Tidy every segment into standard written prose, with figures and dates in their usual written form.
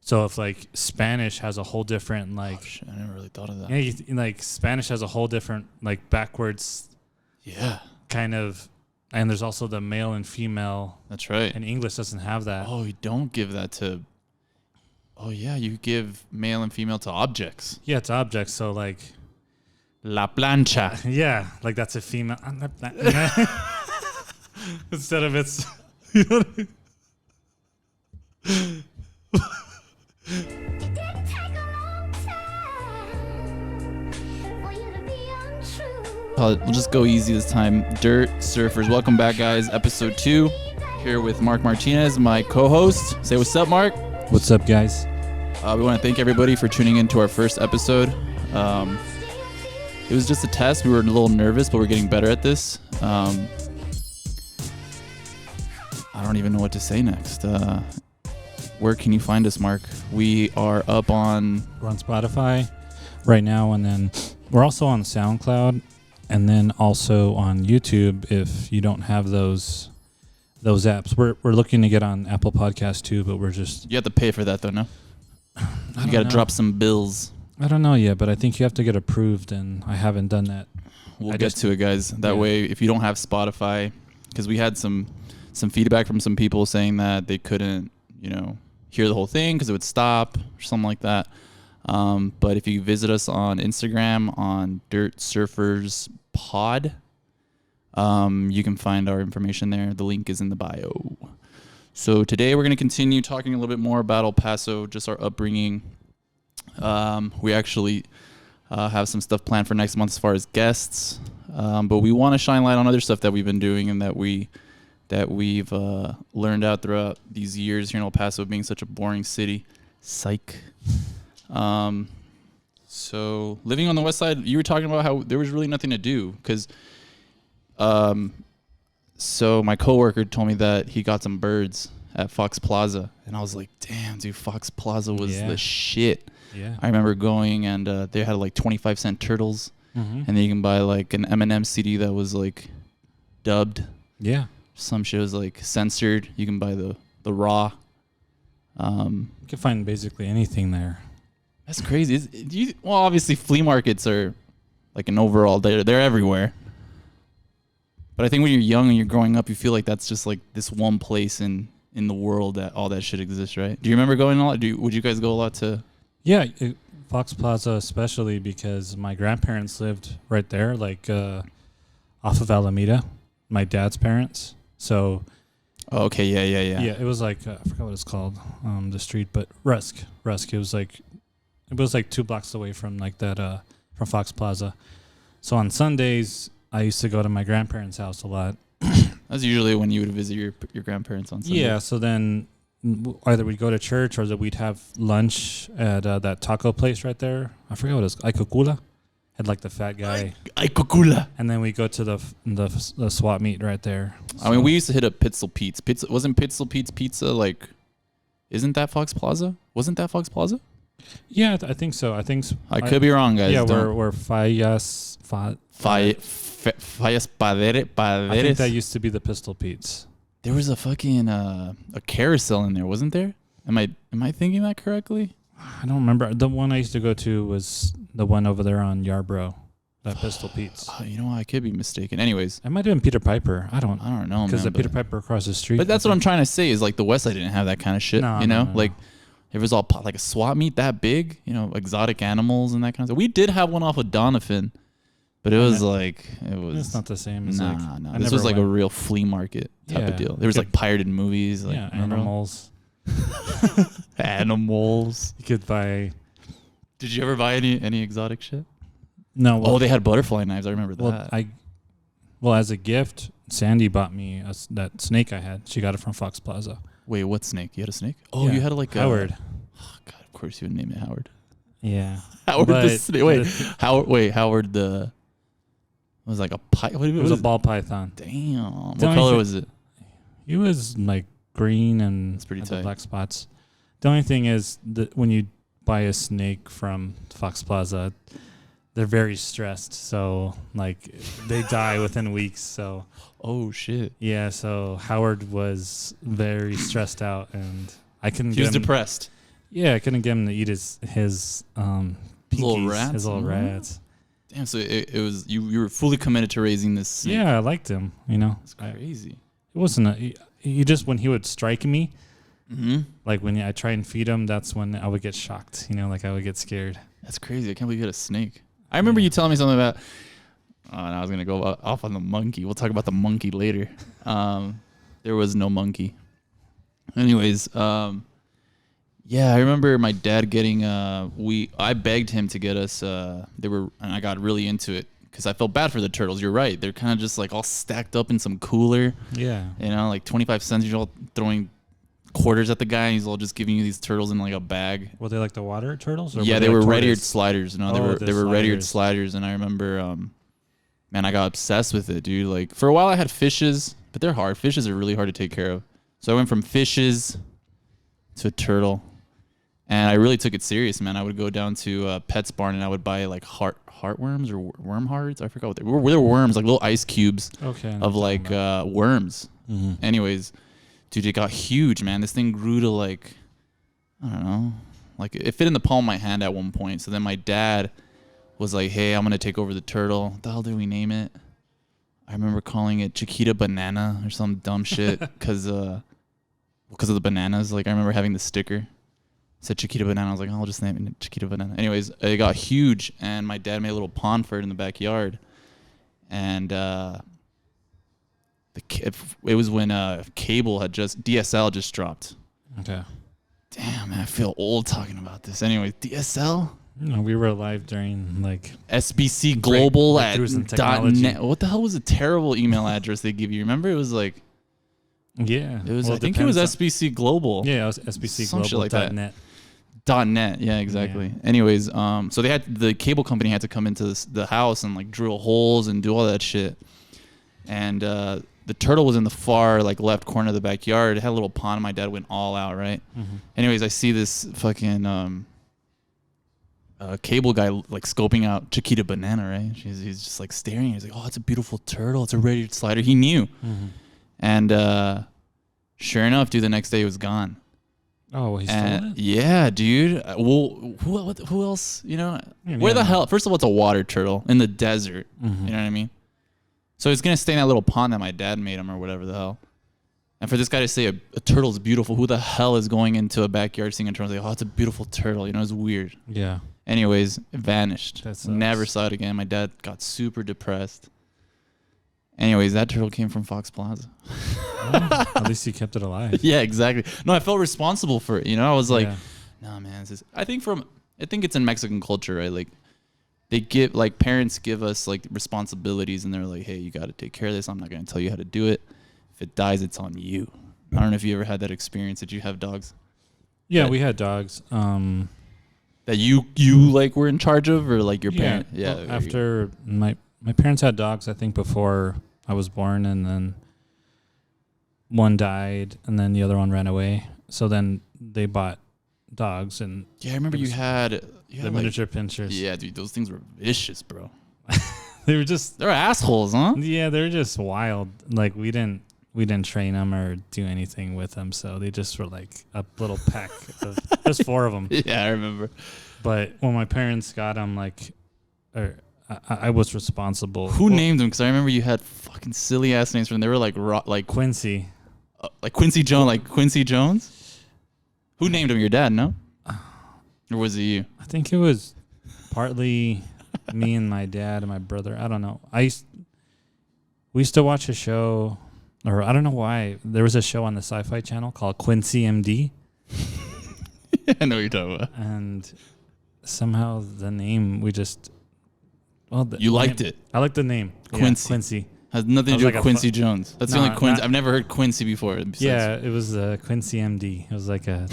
So if like Spanish has a whole different like, oh, shit, I never really thought of that. yeah, like Spanish has a whole different like backwards, Yeah, kind of, and there's also the male and female. that's right. And English doesn't have that. Oh, you don't give that to. Oh yeah, you give male and female to objects. Yeah, it's objects. So like, La plancha. yeah, like that's a female. Instead of it's, you know what I mean? We'll just go easy this time. Dirt Surfers. Welcome back, guys. Episode 2. Here with Mark Martinez, my co-host. Say what's up, Mark. What's up, guys? We want to thank everybody for tuning in to our first episode. It was just a test. We were a little nervous, but we're getting better at this. I don't even know what to say next. Where can you find us, Mark? We are up on... We're on Spotify right now, and then we're also on SoundCloud, and then also on YouTube if you don't have those apps. We're looking to get on Apple Podcasts too, but we're just... You have to pay for that, though, no? You got to drop some bills. I don't know yet, but I think you have to get approved, and I haven't done that. We'll get to it, guys. That way, if you don't have Spotify, because we had some feedback from some people saying that they couldn't, hear the whole thing because it would stop or something like that. But if you visit us on Instagram on Dirt Surfers Pod, you can find our information there. The link is in the bio. So today we're going to continue talking a little bit more about El Paso, just our upbringing. We actually have some stuff planned for next month as far as guests, but we want to shine light on other stuff that we've been doing and that we've learned out throughout these years here in El Paso, being such a boring city. Psych. So living on the west side, you were talking about how there was really nothing to do because so my coworker told me that he got some birds at Fox Plaza, and I was like, damn, dude, Fox Plaza was the shit. Yeah. I remember going, and they had like 25-cent turtles, and then you can buy like an Eminem CD that was like dubbed. Yeah. Some shit was like censored. You can buy the raw. You can find basically anything there. That's crazy. Well, obviously flea markets are like an overall, they're everywhere. But I think when you're young and you're growing up, you feel like that's just like this one place in the world that all that shit exists, right? Do you remember going a lot? Would you guys go a lot to? Yeah, Fox Plaza especially because my grandparents lived right there, like off of Alameda, my dad's parents. So. Oh, okay, yeah. Yeah, it was like I forgot what it's called, the street, but Rusk. It was like 2 blocks away from like that from Fox Plaza. So on Sundays, I used to go to my grandparents' house a lot. That's usually when you would visit your grandparents on Sunday. Yeah, so then either we'd go to church or that we'd have lunch at that taco place right there. I forgot what it's called. Aikokula. Had like the fat guy. Aikokula. And then we go to the swap meet right there. So. I mean, we used to hit up Pitzel Pete's. Wasn't Pitzel Pete's Pizza like? Isn't that Fox Plaza? Wasn't that Fox Plaza? Yeah, I think so. I could be wrong, guys. Yeah, we're Fallas. Fallas Paderes. I think that used to be the Pistol Pete's. There was a fucking a carousel in there, wasn't there? Am I thinking that correctly? I don't remember. The one I used to go to was the one over there on Yarborough, that Pistol Pete's. I could be mistaken. Anyways, it might have been Peter Piper. I don't know, because the Peter Piper across the street. But that's what I'm trying to say is like the West Side didn't have that kind of shit. No. Like it was all like a swap meet that big, exotic animals and that kind of stuff. We did have one off of Donovan, but it was It's not the same. It's no. This was like a real flea market type of deal. There was like pirated movies, like animals. Animals. You could buy. Did you ever buy any exotic shit? No. Well, they had butterfly knives. I remember that. Well, as a gift, Sandy bought me that snake I had. She got it from Fox Plaza. Wait, what snake? You had a snake? Oh, you had Howard. Oh God, of course you would name it Howard. Yeah. Howard the snake. Howard the. It was like a python. It was a ball python. Damn. What color was it? He was like green and it's pretty tight. Black spots. The only thing is that when you buy a snake from Fox Plaza, they're very stressed. So like they die within weeks. So. Oh shit. Yeah. So Howard was very stressed out, and I couldn't. He was depressed. Yeah, I couldn't get him to eat his pinkies, little rats. his little rats. Damn, so it was you were fully committed to raising this snake. Yeah, I liked him. You know, it's crazy. It wasn't he just when he would strike me, mm-hmm. like when I try and feed him, that's when I would get shocked. You know, like I would get scared. That's crazy. I can't believe you had a snake. I remember you telling me something about. Oh, and I was gonna go off on the monkey. We'll talk about the monkey later. There was no monkey. Anyways, yeah, I remember my dad getting. I begged him to get us. And I got really into it because I felt bad for the turtles. You're right. They're kind of just like all stacked up in some cooler. Yeah. You know, like 25 cents. You're all throwing quarters at the guy. And he's all just giving you these turtles in like a bag. Were they like the water turtles? Or yeah, they were red-eared sliders. No, they were red-eared sliders. And I remember, man, I got obsessed with it, dude. Like for a while, I had fishes, but they're hard. Fishes are really hard to take care of. So I went from fishes to a turtle. And I really took it serious, man. I would go down to Pet's Barn and I would buy like heartworms or worm hearts. I forgot what they were. They were worms, like little ice cubes of like worms. Mm-hmm. Anyways, dude, it got huge, man. This thing grew to like, I don't know, like it fit in the palm of my hand at one point. So then my dad was like, hey, I'm going to take over the turtle. What the hell did we name it? I remember calling it Chiquita Banana or some dumb shit because of the bananas. Like I remember having the sticker. Said Chiquita Banana. I was like, oh, I'll just name it Chiquita Banana. Anyways, it got huge, and my dad made a little pond for it in the backyard. And it was when DSL just dropped. Okay. Damn, man, I feel old talking about this. Anyways, DSL? No, we were alive during like SBC Global at .net. What the hell was a terrible email address they give you? Remember, it was like, yeah, it was. Well, I think it was SBC Global. Yeah, it was SBC Some Global shit like that. .net. .net, yeah, exactly. Yeah. Anyways, so the cable company had to come into the house and like drill holes and do all that shit. And the turtle was in the far like left corner of the backyard. It had a little pond. My dad went all out, right? Mm-hmm. Anyways, I see this fucking cable guy like scoping out Chiquita Banana, right? He's just like staring. He's like, oh, it's a beautiful turtle. It's a red-eared slider. He knew. Mm-hmm. And sure enough, dude, the next day it was gone. Oh, well, he stole it? Yeah, dude. Well, who else? You know, where the hell? First of all, it's a water turtle in the desert. Mm-hmm. You know what I mean? So it's gonna stay in that little pond that my dad made him, or whatever the hell. And for this guy to say a turtle's beautiful, who the hell is going into a backyard seeing a turtle? Like, oh, it's a beautiful turtle. You know, it's weird. Yeah. Anyways, it vanished. That sucks. Never saw it again. My dad got super depressed. Anyways, that turtle came from Fox Plaza. Well, at least you kept it alive. Yeah, exactly. No, I felt responsible for it. You know, I was like, yeah. no, man. I think it's in Mexican culture, right? Like, they give, like, parents give us, like, responsibilities, and they're like, hey, you got to take care of this. I'm not going to tell you how to do it. If it dies, it's on you. I don't know if you ever had that experience. Did you have dogs? Yeah, we had dogs. That you like were in charge of, or like your parent? Yeah. Well, after my parents had dogs, I think before I was born, and then one died, and then the other one ran away. So then they bought dogs, and yeah, I remember you had the miniature pinschers. Yeah, dude, those things were vicious, bro. They're assholes, huh? Yeah, they're just wild. Like we didn't train them or do anything with them, so they just were like a little pack. There's 4 of them. Yeah, I remember. But when my parents got them, I was responsible. Who named them? Because I remember you had fucking silly ass names for them. They were like Quincy, like Quincy Jones, like Quincy Jones. Who named him? Your dad? No, or was it you? I think it was partly me and my dad and my brother. I don't know. We used to watch a show, or I don't know why. There was a show on the Sci-Fi Channel called Quincy MD. I know what you're talking about. And somehow the name we just. Well, you liked it. I like the name. Quincy. Yeah, Quincy. Has nothing to do with Quincy Jones. That's the only Quincy. I've never heard Quincy before. Yeah, it was Quincy MD. It was like a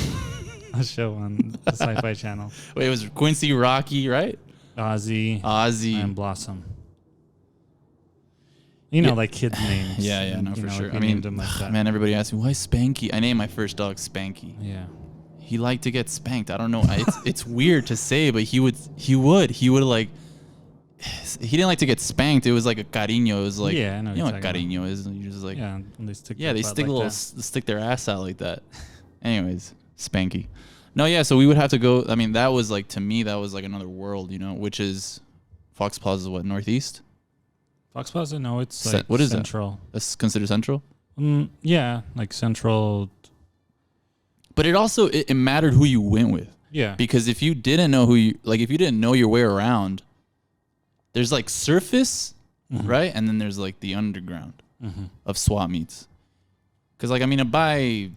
show on the Sci-Fi Channel. Wait, it was Quincy, Rocky, right? Ozzy, and Blossom. You know, like kids' names. Yeah, no, for sure. Like I mean, them like that. Man, everybody asks me, why Spanky? I named my first dog Spanky. Yeah. He liked to get spanked. I don't know. It's weird to say, but he would like. He didn't like to get spanked. It was like a cariño. It was like, yeah, I know you know what cariño is. You're just like, yeah, they stick. Yeah, they stick like they stick their ass out like that. Anyways, Spanky. No, yeah. So we would have to go. I mean, that was like, to me, that was like another world, you know, which is Fox Plaza, what, Northeast? Fox Plaza? No, it's like What is Central. That's considered Central? Yeah, like Central. But it also, it mattered who you went with. Yeah. Because if you didn't know if you didn't know your way around, there's like surface, right? And then there's like the underground of swap meets. Because, like, I mean, to buy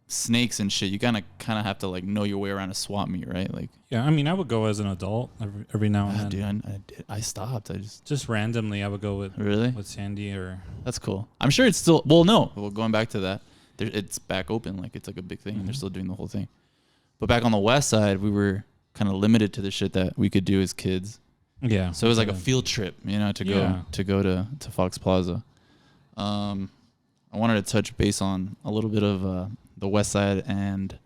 snakes and shit, you kind of have to like know your way around a swap meet, right? Like, yeah, I mean, I would go as an adult every now and then. Dude, I stopped. I just randomly, I would go with Sandy or. That's cool. I'm sure it's still. Well, no. Well, going back to that, it's back open. Like, it's like a big thing, and they're still doing the whole thing. But back on the west side, we were kind of limited to the shit that we could do as kids. Yeah. So it was like a field trip, you know, to go to Fox Plaza. I wanted to touch base on a little bit of the west side and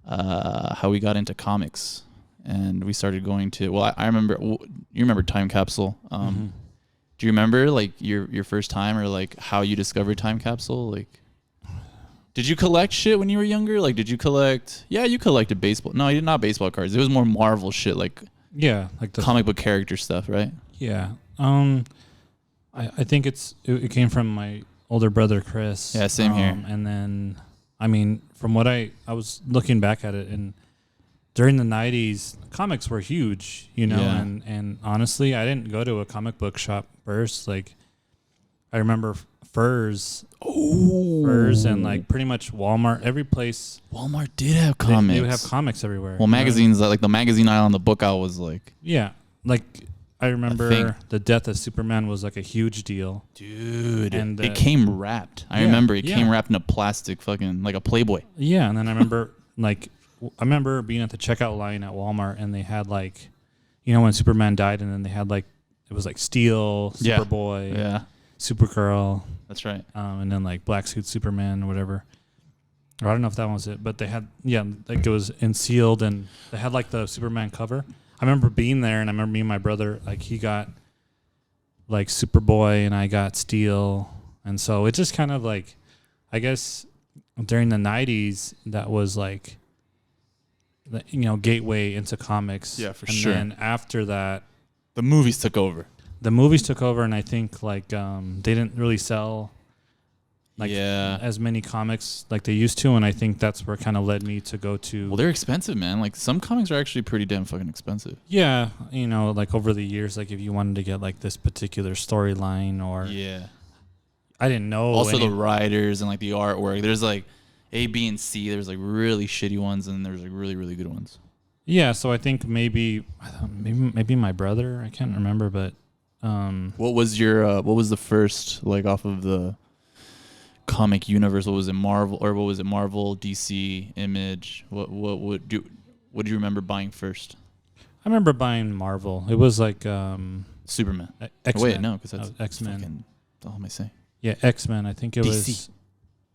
how we got into comics. And we started going to, well, I remember, you remember Time Capsule. Do you remember like your first time, or like how you discovered Time Capsule? Like, did you collect shit when you were younger? Like, did you collect? Yeah, you collected baseball. No, you did not baseball cards. It was more Marvel shit, like like the comic book character stuff, right? Yeah. I think it came from my older brother Chris. Yeah, same here. And then, I mean, from what I was looking back at it, and during the 90s, comics were huge, you know, and honestly, I didn't go to a comic book shop first. Like, I remember Furs and like pretty much Walmart, every place. Walmart did have comics. They would have comics everywhere. Well, magazines, like the magazine aisle and the book aisle was like. Yeah. Like, I remember the death of Superman was like a huge deal. Dude. And it came wrapped. I remember it came wrapped in a plastic fucking, like a Playboy. Yeah. And then I remember being at the checkout line at Walmart, and they had like, you know, when Superman died, and then they had like, it was like Steel, Superboy, Supergirl. That's right. And then like Black Suit Superman or whatever. Or I don't know if that was it, but they had, like it was sealed, and they had like the Superman cover. I remember being there, and I remember me and my brother, like he got like Superboy and I got Steel. And so it just kind of like, I guess during the 90s, that was like, you know, gateway into comics. Yeah, for sure. And then after that, the movies took over. And I think like they didn't really sell like as many comics like they used to, and I think that's where kind of led me to go to. Well, they're expensive, man. Like some comics are actually pretty damn fucking expensive. Yeah, you know, like over the years, like if you wanted to get like this particular storyline, or I didn't know. Also the writers and like the artwork. There's like A, B, and C. There's like really shitty ones, and there's like really, really good ones. Yeah, so I think maybe my brother. I can't remember, but what was the first, like, off of the comic universe? What was it, Marvel, or what was it, Marvel, DC, Image? What do you remember buying first? I remember buying Marvel. It was like Superman. X-Men. Oh, wait, no, because that's X-Men. Fucking, what am I saying? Yeah, X-Men. I think it DC. was.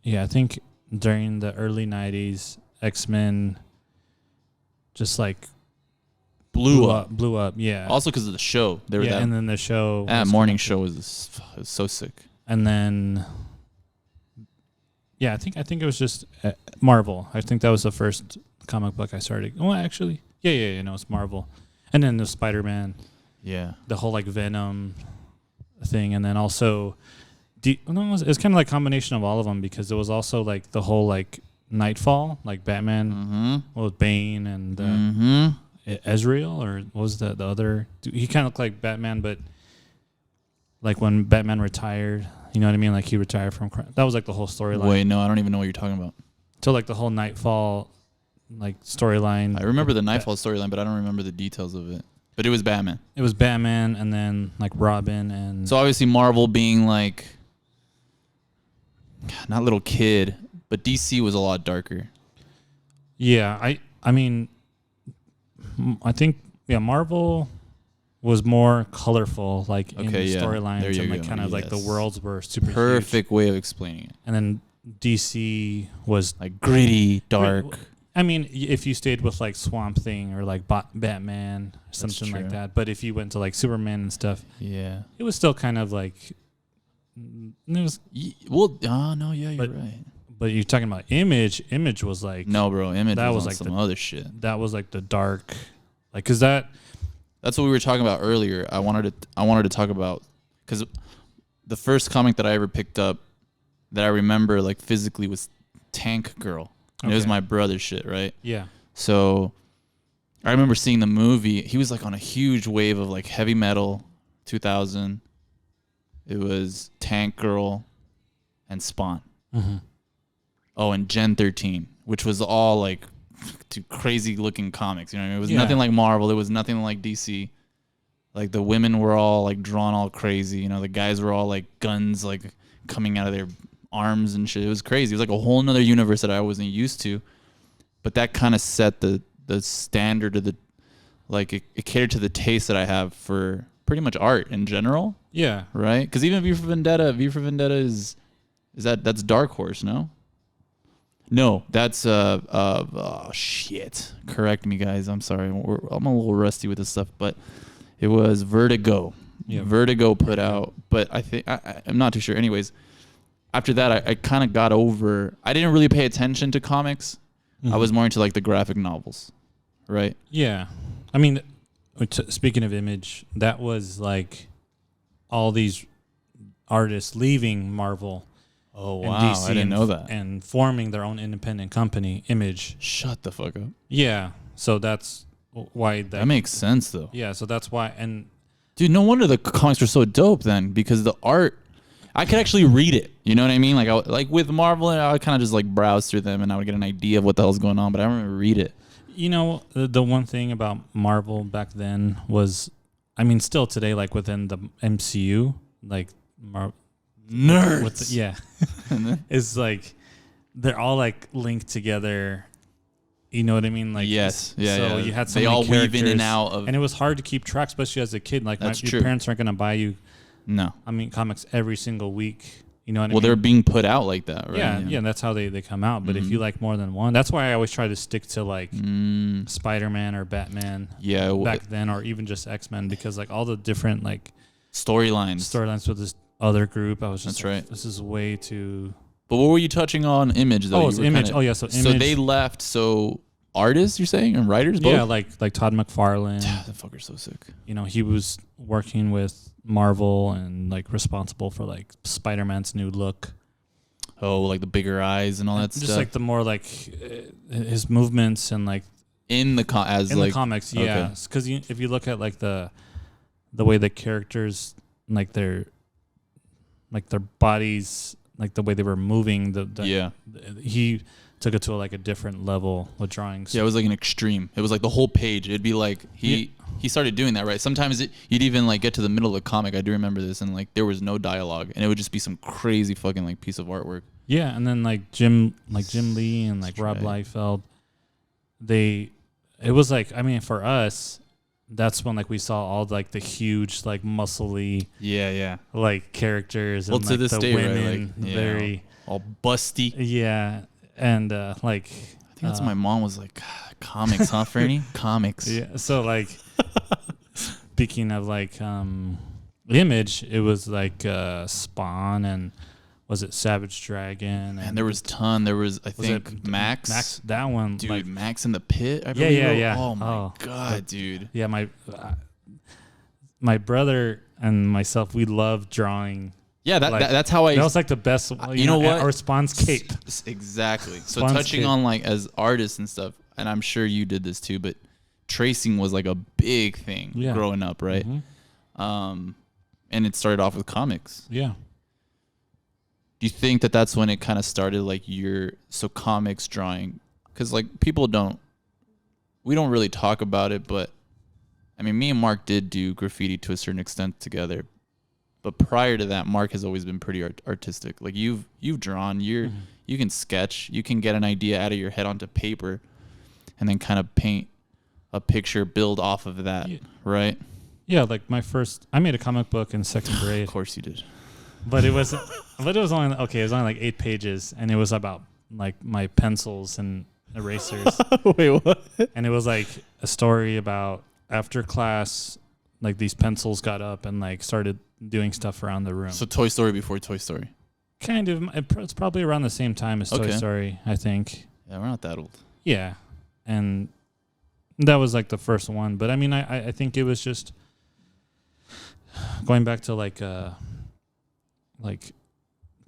Yeah, I think during the early 90s, X-Men just like blew up. Yeah. Also because of the show. And then the show. That morning show was so sick. And then, I think it was just Marvel. I think that was the first comic book I started. Well, actually, no, it's Marvel. And then the Spider-Man. Yeah. The whole like Venom thing, and then also, it's kind of like a combination of all of them, because it was also like the whole like Nightfall, like Batman with Bane and Ezreal, or what was the other? He kind of looked like Batman, but like when Batman retired, you know what I mean? Like he retired from crime. That was like the whole storyline. Wait, no, I don't even know what you're talking about. So like the whole Nightfall like storyline. I remember the Nightfall storyline, but I don't remember the details of it. But it was Batman. It was Batman, and then like Robin, and so obviously Marvel being like not little kid, but DC was a lot darker. Yeah, I mean, I think Marvel was more colorful, like in the storylines, and like kind of like the worlds were super perfect huge. Way of explaining it. And then DC was like gritty, dark. I mean, if you stayed with like Swamp Thing or like Batman, or something like that. But if you went to like Superman and stuff, it was still kind of like it was. Well, you're right. But you're talking about Image. Image was like No, bro. Image that was was on like some other shit. that was like the dark, like because that's what we were talking about earlier. I wanted to talk about because the first comic that I ever picked up that I remember like physically was Tank Girl. And It was my brother's shit, right? Yeah. So I remember seeing the movie. He was like on a huge wave of like heavy metal, 2000. It was Tank Girl and Spawn. Mm-hmm. Oh, and Gen 13, which was all like crazy looking comics. You know what I mean? It was nothing like Marvel. It was nothing like DC. Like the women were all like drawn all crazy. You know, the guys were all like guns like coming out of their arms and shit. It was crazy. It was like a whole nother universe that I wasn't used to. But that kind of set the standard of the, like it catered to the taste that I have for pretty much art in general. Yeah. Right? Because even V for Vendetta is that's Dark Horse, no? No, that's oh shit. Correct me, guys. I'm sorry. I'm a little rusty with this stuff, but it was Vertigo. Yeah. Vertigo put out, but I think I'm not too sure. Anyways, after that, I kind of got over. I didn't really pay attention to comics. I was more into like the graphic novels, right? Yeah. I mean, speaking of Image, that was like all these artists leaving Marvel. Oh, and wow. DC I didn't know that. And forming their own independent company, Image. Shut the fuck up. Yeah. So that's why that makes sense, though. Yeah. So that's why. And dude, no wonder the comics were so dope then, because the art, I could actually read it. You know what I mean? Like with Marvel, I would kind of just like browse through them and I would get an idea of what the hell's going on, but I don't remember read it. You know, the one thing about Marvel back then was, I mean, still today, like within the MCU, like nerds. Yeah. It's like they're all like linked together. You know what I mean? Like yes, yeah. So yeah. you had so they many all characters, weave in and out of, and it was hard to keep track, especially as a kid. Like your parents aren't gonna buy you. No. I mean, comics every single week. You know what I mean? Well, they're being put out like that, right? Yeah, that's how they come out. But if you like more than one, that's why I always try to stick to like Spider-Man or Batman. Yeah, back then, or even just X-Men, because like all the different like storylines with this other group, I was just that's right. This is way too. But what were you touching on? Image though. Oh, it's Image. So Image. So they left. So artists, you're saying, and writers, both? Yeah, like Todd McFarlane. That fucker's so sick. You know, he was working with Marvel and like responsible for like Spider-Man's new look. Oh, like the bigger eyes and all that stuff. Just like the more like his movements and like in the the comics, yeah. Because if you look at like the way the characters like their bodies, like the way they were moving, he took it to like a different level with drawings. Yeah, it was like an extreme. It was like the whole page. It'd be like he started doing that, right? Sometimes you'd even like get to the middle of the comic. I do remember this, and like there was no dialogue, and it would just be some crazy fucking like piece of artwork. Yeah, and then like Jim Lee and like Rob Liefeld, it was like, I mean, for us, that's when like we saw all like the huge like muscly like characters and to this the day, women, right? Like, very all busty. Yeah, and like I think that's what my mom was like, comics, huh, Ferny? Comics. Yeah. So like speaking of like Image, it was like Spawn and was it Savage Dragon? And there was I think Max. That one, dude. Like, Max in the Pit. I yeah. Oh my god, dude. Yeah, my brother and myself, we love drawing. Yeah, that's how I. That was like the best. You know what? Our Spawn's cape. Exactly. So Spawn's touching cape. on like as artists and stuff, and I'm sure you did this too, but tracing was like a big thing growing up, right? Mm-hmm. And it started off with comics. Yeah. Do you think that that's when it kind of started, like comics drawing? Because like we don't really talk about it, but I mean, me and Mark did do graffiti to a certain extent together. But prior to that, Mark has always been pretty artistic. Like you've drawn, you can sketch, you can get an idea out of your head onto paper, and then kind of paint a picture, build off of that, right? Yeah, like I made a comic book in second grade. Of course you did. But it was only like 8 pages, and it was about like my pencils and erasers. Wait, what? And it was like a story about after class, like these pencils got up and like started doing stuff around the room. So Toy Story before Toy Story. Kind of. It's probably around the same time as Toy Story, I think. Yeah, we're not that old. Yeah, and that was like the first one. But I mean, I think it was just going back to like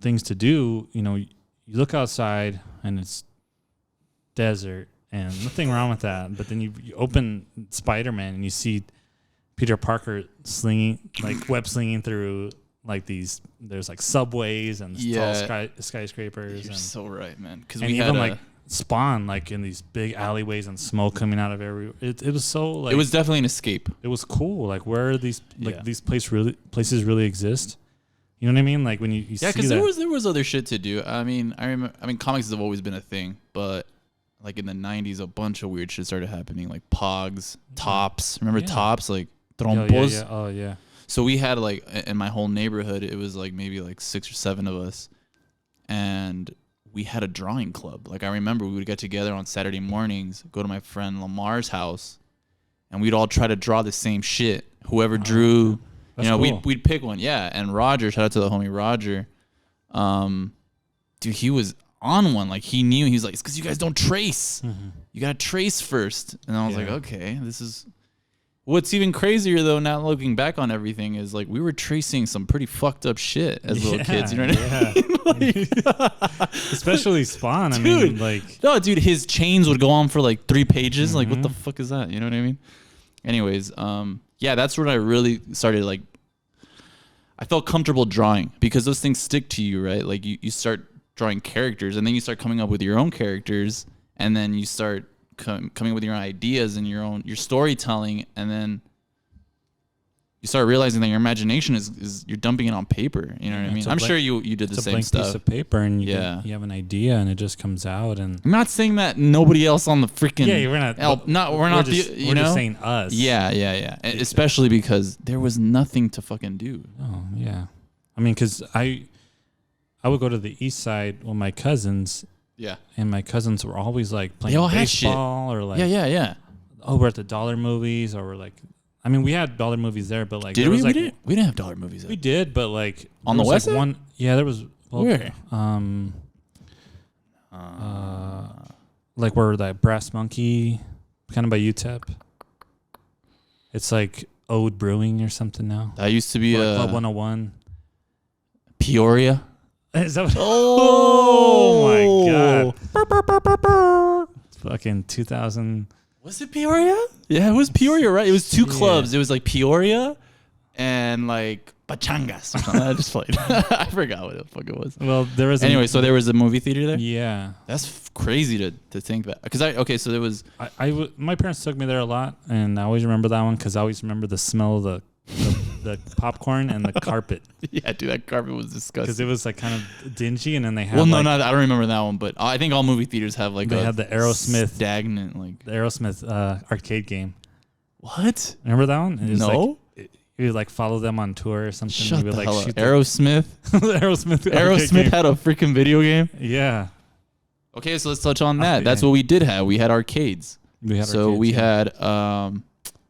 things to do. You know, you look outside and it's desert, and nothing wrong with that. But then you open Spider-Man and you see Peter Parker web slinging through like there's like subways and tall skyscrapers. You're so right, man. Because we even like Spawn like in these big alleyways and smoke coming out of everywhere. It was so like it was definitely an escape. It was cool. Like where are these these places really exist? You know what I mean? Like when you see that. Yeah, because there was other shit to do. I mean, comics have always been a thing, but like in the 90s, a bunch of weird shit started happening, like Pogs, Tops. Remember Tops? Like Trompos? Oh, yeah. So we had like in my whole neighborhood, it was like maybe like 6 or 7 of us, and we had a drawing club. Like I remember we would get together on Saturday mornings, go to my friend Lamar's house, and we'd all try to draw the same shit. Whoever drew, cool. we'd pick one. Yeah, and Roger, shout out to the homie Roger, dude, he was on one. Like he knew. He was like, it's because you guys don't trace. Mm-hmm. You gotta trace first. And I was like, okay, this is. What's even crazier though, now looking back on everything, is like we were tracing some pretty fucked up shit as little kids. You know what I mean? Especially Spawn. Dude, I mean, like no, dude, his chains would go on for like 3 pages. Mm-hmm. Like, what the fuck is that? You know what I mean? Anyways, yeah, that's when I really started like. I felt comfortable drawing because those things stick to you, right? Like you start drawing characters, and then you start coming up with your own characters, and then you start coming with your own ideas and your storytelling, and then you start realizing that your imagination is you're dumping it on paper. You know what I mean? I'm sure you did the same stuff. It's a blank piece of paper, and you have an idea, and it just comes out. And I'm not saying that nobody else on the freaking we're just saying us. Yeah. Especially because there was nothing to fucking do. Oh yeah, I mean, because I would go to the east side with my cousins. Yeah. And my cousins were always like playing baseball or like oh, we're at the dollar movies, or we're like, I mean, we had dollar movies there, but like we didn't have dollar movies there. We did, but like on the west side? One, yeah, there was where? Like where that Brass Monkey, kind of by UTEP. It's like Ode Brewing or something now. That used to be Club 101. Peoria. Is that what? Oh my god! It's fucking 2000. Was it Peoria? Yeah, it was Peoria, right? It was 2 clubs. It was like Peoria and like Pachangas. I just played. I forgot what the fuck it was. Well, there was. Anyway, so there was a movie theater there. Yeah, that's crazy to think that. Because so there was. My parents took me there a lot, and I always remember that one because I always remember the smell of the popcorn and the carpet. Yeah, dude, that carpet was disgusting. Because it was like kind of dingy, and then they had. Well, no, I don't remember that one, but I think all movie theaters have like. They had the Aerosmith stagnant like. The Aerosmith arcade game. What? Remember that one? No. Like, you would like follow them on tour or something. Shut you would, the like, hell up. shoot Aerosmith. Aerosmith had a freaking video game. Yeah. Okay, so let's touch on that. That's what we did have. We had arcades. We had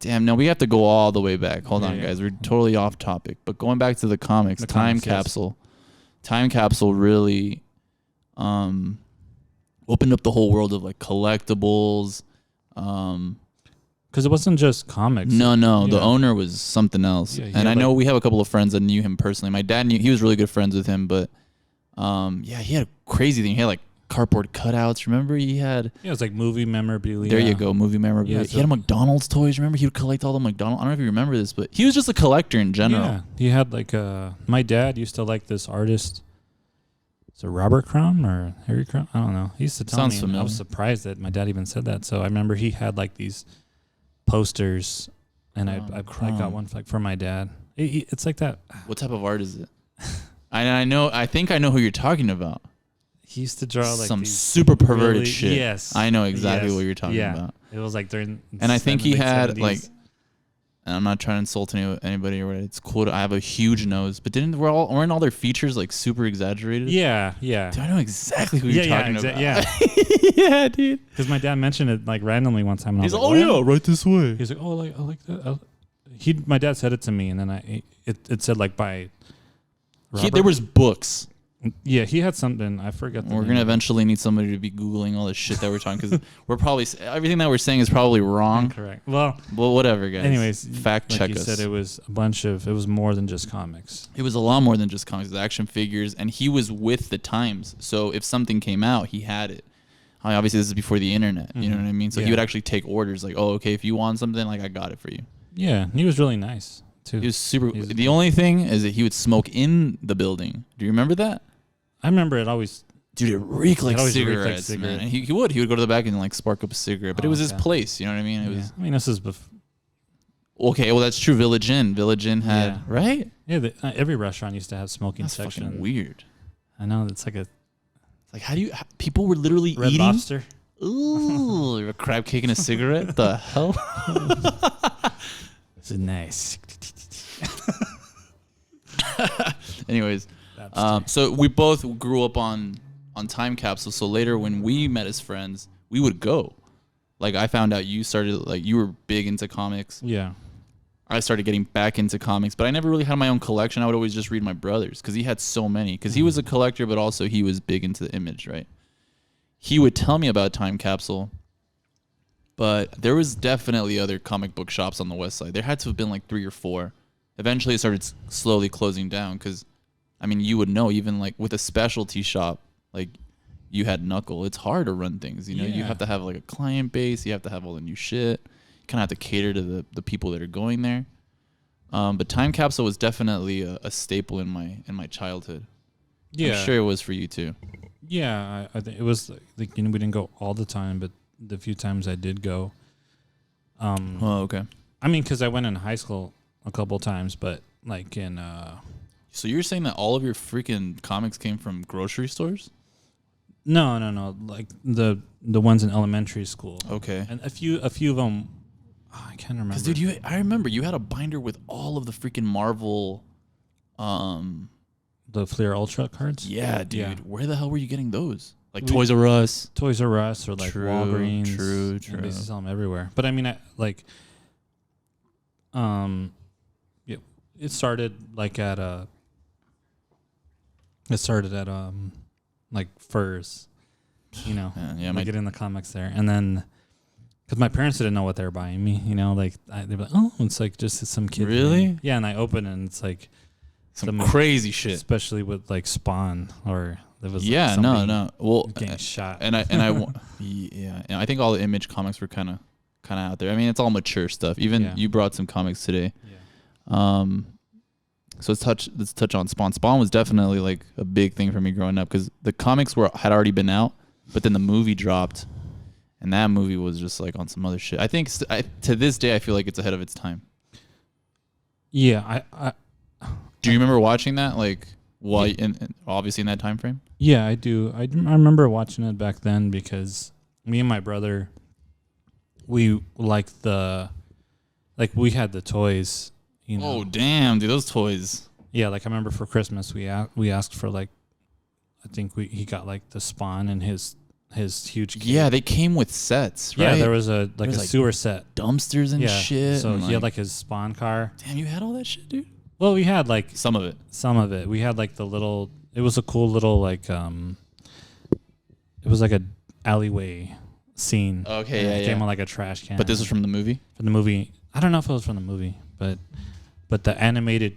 damn, no, we have to go all the way back. Hold on, guys. We're totally off topic. But going back to the comics, Time Capsule. Time Capsule really opened up the whole world of like collectibles. Because it wasn't just comics. No. The owner was something else. Yeah, and I know we have a couple of friends that knew him personally. My dad he was really good friends with him, but he had a crazy thing. He had like cardboard cutouts. Remember he had... Yeah, it was like movie memorabilia. There you go, movie memorabilia. Yeah, he had McDonald's toys. Remember he would collect all the McDonald's... I don't know if you remember this, but he was just a collector in general. Yeah, he had like my dad used to like this artist. Is it Robert Crumb or Harry Crumb? I don't know. He used to tell me. Familiar. I was surprised that my dad even said that. So I remember he had like these posters, and I got one for my dad. It's like that. What type of art is it? I think I know who you're talking about. He used to draw like some super perverted shit. Yes, I know exactly what you're talking about. It was like during. And I think he had 70s. like. And I'm not trying to insult anybody or whatever. It's cool. I have a huge nose, but weren't all their features like super exaggerated? Yeah. Dude, I know exactly who you're talking about. Yeah, yeah, dude. Because my dad mentioned it like randomly one time. And He's like, oh yeah, right this way. He's like, oh, I like that. My dad said it to me, and then it said like by. There was books. Yeah, he had something. I forget. We're going to eventually need somebody to be Googling all this shit that we're talking, because we're probably, everything that we're saying is probably wrong. Correct. Well, whatever, guys. Anyways, fact check us. You said it was it was more than just comics. It was a lot more than just comics. It was action figures, and he was with the times. So if something came out, he had it. Obviously, this is before the internet. You know what I mean? So he would actually take orders, like, oh, okay, if you want something, like, I got it for you. Yeah, he was really nice too. He was super. The only thing is that he would smoke in the building. Do you remember that? I remember it always. Dude, it reeked like cigarettes, man. And he would go to the back and like spark up a cigarette, but it was his place. You know what I mean? It was. I mean, this is. Okay, well that's true. Village Inn had right. Yeah, every restaurant used to have smoking That's section. Fucking weird. I know it's like how do you? People were literally Red eating. Lobster. Ooh, a crab cake and a cigarette. The hell? This is nice. Anyways, so we both grew up on time capsules. So later, when we met as friends, we would go. Like I found out you were big into comics. Yeah. I started getting back into comics, but I never really had my own collection. I would always just read my brother's because he had so many. Because he was a collector, but also he was big into the Image, right? He would tell me about Time Capsule, but there was definitely other comic book shops on the West Side. There had to have been like 3 or 4. Eventually, it started slowly closing down because, I mean, you would know, even like with a specialty shop, like you had Knuckle. It's hard to run things, you know? You have to have like a client base. You have to have all the new shit. You kind of have to cater to the people that are going there. But Time Capsule was definitely a staple in my childhood. Yeah. I'm sure it was for you too. Yeah, I think it was like, you know, we didn't go all the time, but the few times I did go. Oh, okay. I mean, because I went in high school a couple times, but like in. So you're saying that all of your freaking comics came from grocery stores? No. Like the ones in elementary school. Okay. And a few of them, I can't remember. Because dude, I remember you had a binder with all of the freaking Marvel. The Fleer Ultra cards? Yeah, dude. Yeah. Where the hell were you getting those? Like Toys R Us? Toys R Us or like Walgreens. True. They sell them everywhere. But I mean, it started like at like Furs, you know, like getting the comics there. And then, because my parents didn't know what they were buying me, you know, like they'd be like, oh, it's like just some kid. Really? Thing. Yeah, and I open it and it's like, some crazy shit, especially with like Spawn or there was well getting shot and I I think all the Image comics were kind of out there. I mean, it's all mature stuff. Even you brought some comics today. So let's touch on Spawn. Spawn was definitely like a big thing for me growing up because the comics had already been out, but then the movie dropped, and that movie was just like on some other shit. I think to this day I feel like it's ahead of its time. Yeah, Do you remember watching that? Like, obviously in that time frame? Yeah, I do. I remember watching it back then because me and my brother, we liked we had the toys. You know. Oh damn, dude, those toys. Yeah, like I remember for Christmas we asked for like, I think he got like the Spawn and his huge kid. Yeah, they came with sets, right? Yeah, there was a sewer set, dumpsters and shit. So he had like his Spawn car. Damn, you had all that shit, dude. Well, we had like some of it. We had like the little. It was a cool little like. It was like a alleyway scene. Okay, It came on like a trash can. But this was from the movie. From the movie, I don't know if it was from the movie, but the animated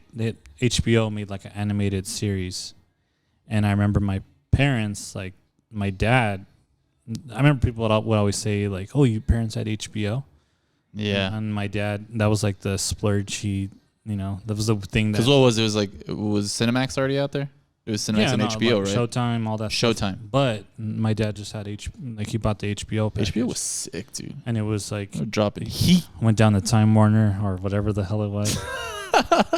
HBO made like an animated series, and I remember my parents, like my dad. I remember people would always say like, "Oh, your parents had HBO." Yeah. And my dad, that was like the splurge he. You know, that was the thing that... Because what was it? Was Cinemax already out there? It was Cinemax and HBO, like right? Showtime, all that Showtime. stuff. But my dad just had he bought the HBO package. HBO was sick, dude. And it was like... Dropping heat. Went down to Time Warner or whatever the hell it was.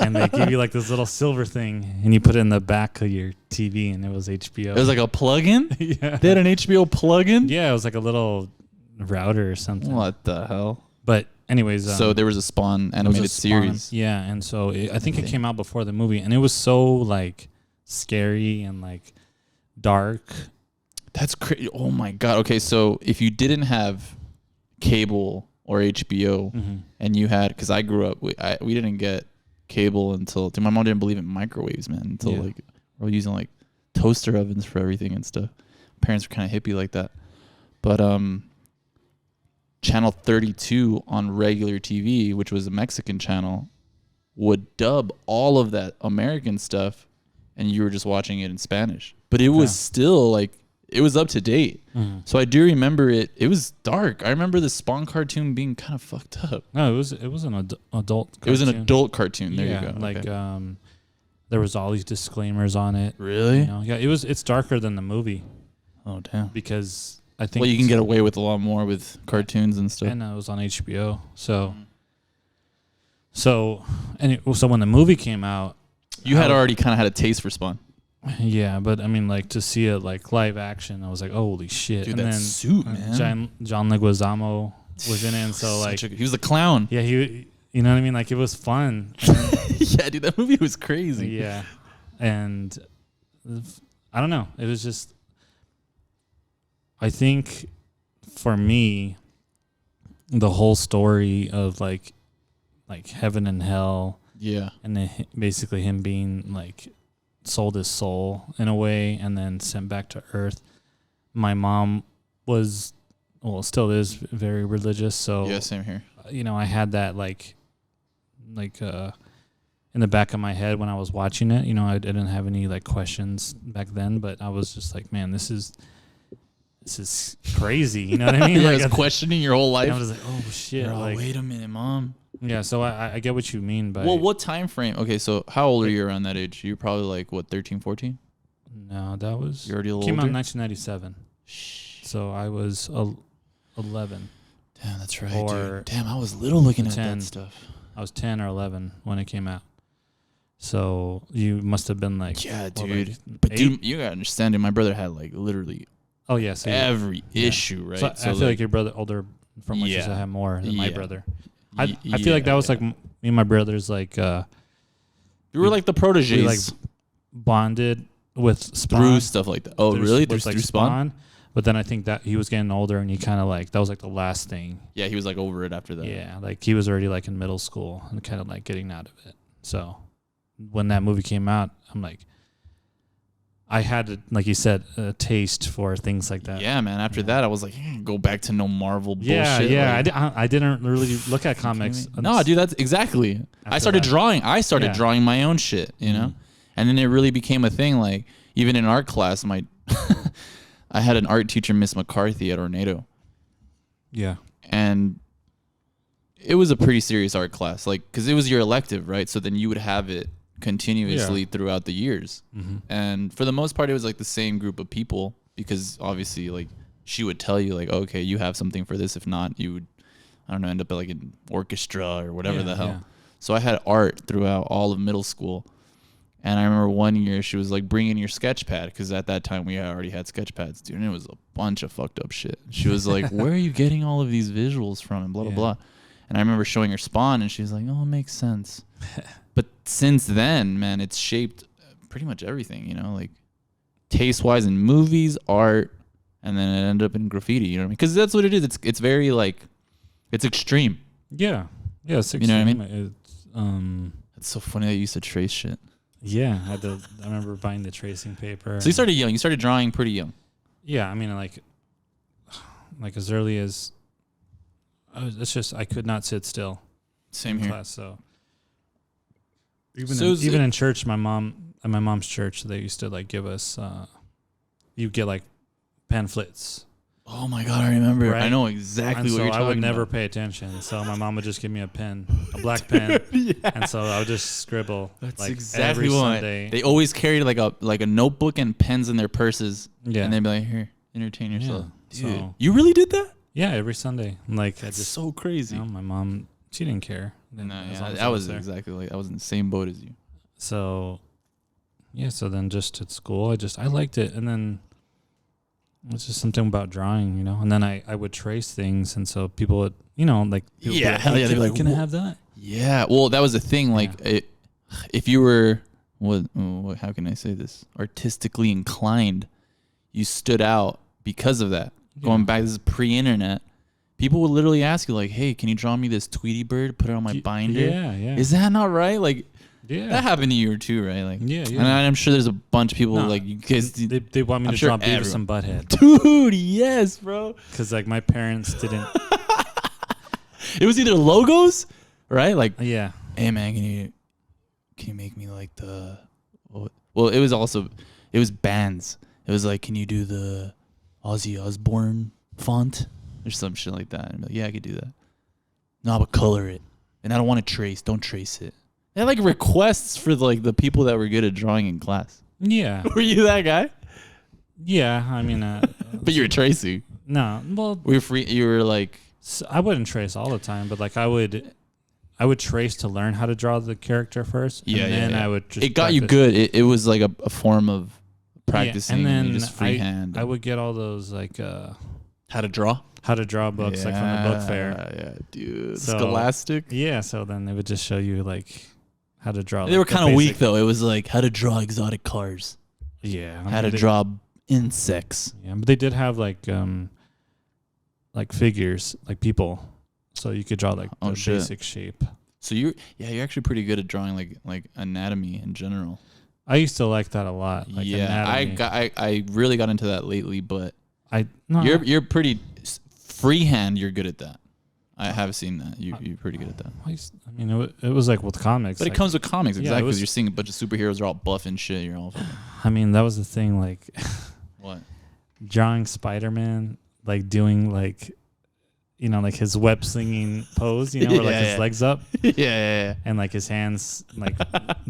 And they give you like this little silver thing and you put it in the back of your TV and it was HBO. It was like a plug-in? Yeah. They had an HBO plug-in? Yeah, it was like a little router or something. What the hell? But... Anyways, so there was a Spawn animated series. Yeah, and so I think it came out before the movie, and it was so like scary and like dark. That's crazy. Oh my god. Okay, so if you didn't have cable or HBO, and you had, because I grew up, we didn't get cable until my mom didn't believe in microwaves, man. Until like we were using like toaster ovens for everything and stuff. Parents were kind of hippie like that. But Channel 32 on regular TV, which was a Mexican channel, would dub all of that American stuff, and you were just watching it in Spanish. But it was still like, it was up to date. Mm-hmm. So I do remember it. It was dark. I remember the Spawn cartoon being kind of fucked up. No, it was an adult cartoon. It was an adult cartoon. There you go. Like there was all these disclaimers on it. Really? You know? Yeah, it's darker than the movie. Oh, damn. Because I think you can get away with a lot more with cartoons and stuff. And it was on HBO. So when the movie came out, you had already kind of had a taste for Spawn. Yeah, but I mean, like, to see it like live action, I was like, holy shit! Dude, and that then suit, man. John Leguizamo was in it, and so like he was the clown. Yeah, you know what I mean? Like, it was fun. Yeah, dude, that movie was crazy. Yeah, and I don't know. It was just, I think, for me, the whole story of like heaven and hell. Yeah, and then basically him being like sold his soul in a way and then sent back to Earth. My mom was, well, still is very religious, so yeah, same here. You know, I had that like in the back of my head when I was watching it. You know, I didn't have any like questions back then, but I was just like, man, this is crazy. You know what I mean? Yeah, like, I was questioning your whole life. I was like, oh shit! Like, wait a minute, Mom. Yeah, so I get what you mean, but... Well, what time frame? Okay, so how old are you around that age? You're probably like, what, 13, 14? No, that was... You're already a little came older? out in 1997. So I was 11. Damn, that's right, dude. Damn, I was little looking at that stuff. I was 10 or 11 when it came out. So you must have been like... Yeah, dude. But 8? Dude, you gotta understand, dude, my brother had like literally... Oh, yeah. So every issue, right? So I feel like your brother, older from what you said, had more than my brother. I feel like that was like me and my brothers, like you were like the proteges. We like bonded with Spawn through stuff like that. Oh, really? Through Spawn? But then I think that he was getting older, and he kind of like, that was like the last thing. Yeah, he was like over it after that. Yeah, like he was already like in middle school and kind of like getting out of it. So when that movie came out, I'm like, I had, like you said, a taste for things like that. Yeah, man. After that, I was like, go back to no Marvel bullshit. Yeah. Like, I didn't really look at comics. No, dude, that's exactly. I started drawing. I started drawing my own shit, you know? And then it really became a thing. Like, even in art class, I had an art teacher, Miss McCarthy, at Ornado. Yeah. And it was a pretty serious art class, like, because it was your elective, right? So then you would have it continuously throughout the years. And for the most part, it was like the same group of people, because obviously, like, she would tell you, like, okay, you have something for this. If not, you would, I don't know, end up at like an orchestra or whatever the hell. Yeah. So I had art throughout all of middle school. And I remember one year she was like, bring in your sketch pad, because at that time we already had sketch pads, dude, and it was a bunch of fucked up shit. She was like, where are you getting all of these visuals from, and blah, blah, blah. And I remember showing her Spawn, and she's like, oh, it makes sense. But since then, man, it's shaped pretty much everything, you know, like taste-wise in movies, art, and then it ended up in graffiti, you know what I mean? Because that's what it is. It's very, like, it's extreme. Yeah. Yeah, it's extreme. You know what I mean? It's so funny that you used to trace shit. Yeah, I remember buying the tracing paper. So you started young. You started drawing pretty young. Yeah, I mean, like as early as... it's just, I could not sit still. Same here. Class, so... Even in church, at my mom's church, they used to like give us, you get like pamphlets. Oh my God, I remember. Right? I know exactly what you're talking about. So I would never pay attention. So my mom would just give me a pen, a black pen, and so I would just scribble. That's like exactly every what Sunday. They always carried like a notebook and pens in their purses. Yeah, and they'd be like, "Here, entertain yourself." Yeah. Dude, so, you really did that? Yeah, every Sunday. Like, that's so crazy. You know, my mom, she didn't care. No, yeah, I was exactly like, I was in the same boat as you. So, yeah, so then just at school, I liked it. And then it's just something about drawing, you know? And then I would trace things. And so people would, you know, like, hell yeah. They'd be like, can I have that? Yeah. Well, that was the thing. Like, if you were, how can I say this? Artistically inclined, you stood out because of that. Yeah. Going back, this is pre-internet. People would literally ask you, like, hey, can you draw me this Tweety bird? Put it on my binder. Yeah. Is that not right? Like, Yeah. That happened to you too, right? Like, Yeah. And I'm sure there's a bunch of people like you guys. They want me to draw Beavis and Butthead. Dude, yes, bro. Because like my parents didn't. It was either logos, right? Like, yeah. Hey man, can you make me like the? Well, it was bands. It was like, can you do the Ozzy Osbourne font or some shit like that? And I'm like, yeah, I could do that. No, but color it. And I don't want to trace. Don't trace it. They had like requests for like the people that were good at drawing in class. Yeah. Were you that guy? Yeah, I mean. But you were tracing. No, well. We were free. You were like. So I wouldn't trace all the time, but like I would trace to learn how to draw the character first. Yeah, and then I would just. It got you good. It was like a form of practicing. Yeah, and then just freehand. I would get all those like. How to draw books like from the book fair. Yeah, dude. So, Scholastic. Yeah, so then they would just show you like how to draw. They were kind of weak though. It was like how to draw exotic cars. Yeah. How to draw insects. Yeah, but they did have like figures, like people, so you could draw like the basic shape. So you're actually pretty good at drawing like anatomy in general. I used to like that a lot. Like anatomy. I really got into that lately, but No, you're pretty freehand. You're good at that. I have seen that. You're pretty good at that. I mean, it was like with comics. But like, it comes with comics, exactly. Yeah, you're seeing a bunch of superheroes are all buff and shit. You're all. I mean, that was the thing. Like, what? Drawing Spider-Man, like doing like, like his web slinging pose, where like his legs up. Yeah. And like his hands like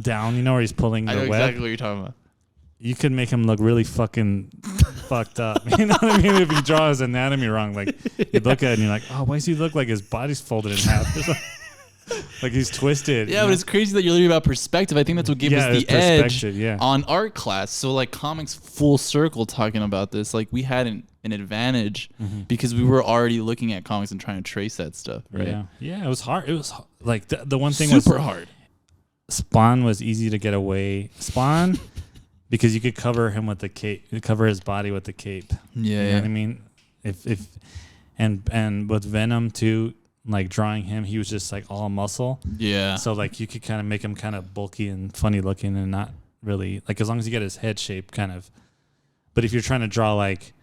down, where he's pulling the I know web. exactly what you're talking about. You could make him look really fucking fucked up. You know what I mean? If you draw his anatomy wrong, like you look at it and you're like, oh, why does he look like his body's folded in half? Like he's twisted. Yeah, but it's crazy that you're learning about perspective. I think that's what gives us the edge on art class. So like comics full circle talking about this, like we had an advantage because we were already looking at comics and trying to trace that stuff, right? Yeah, it was hard. It was like the one thing super was hard. Spawn was easy to get away. Spawn. Because you could cover him with the cape, cover his body with the cape. Yeah, you know what I mean? And with Venom too, like drawing him, he was just like all muscle. Yeah. So like you could kind of make him kind of bulky and funny looking and not really like as long as you get his head shape kind of. But if you're trying to draw like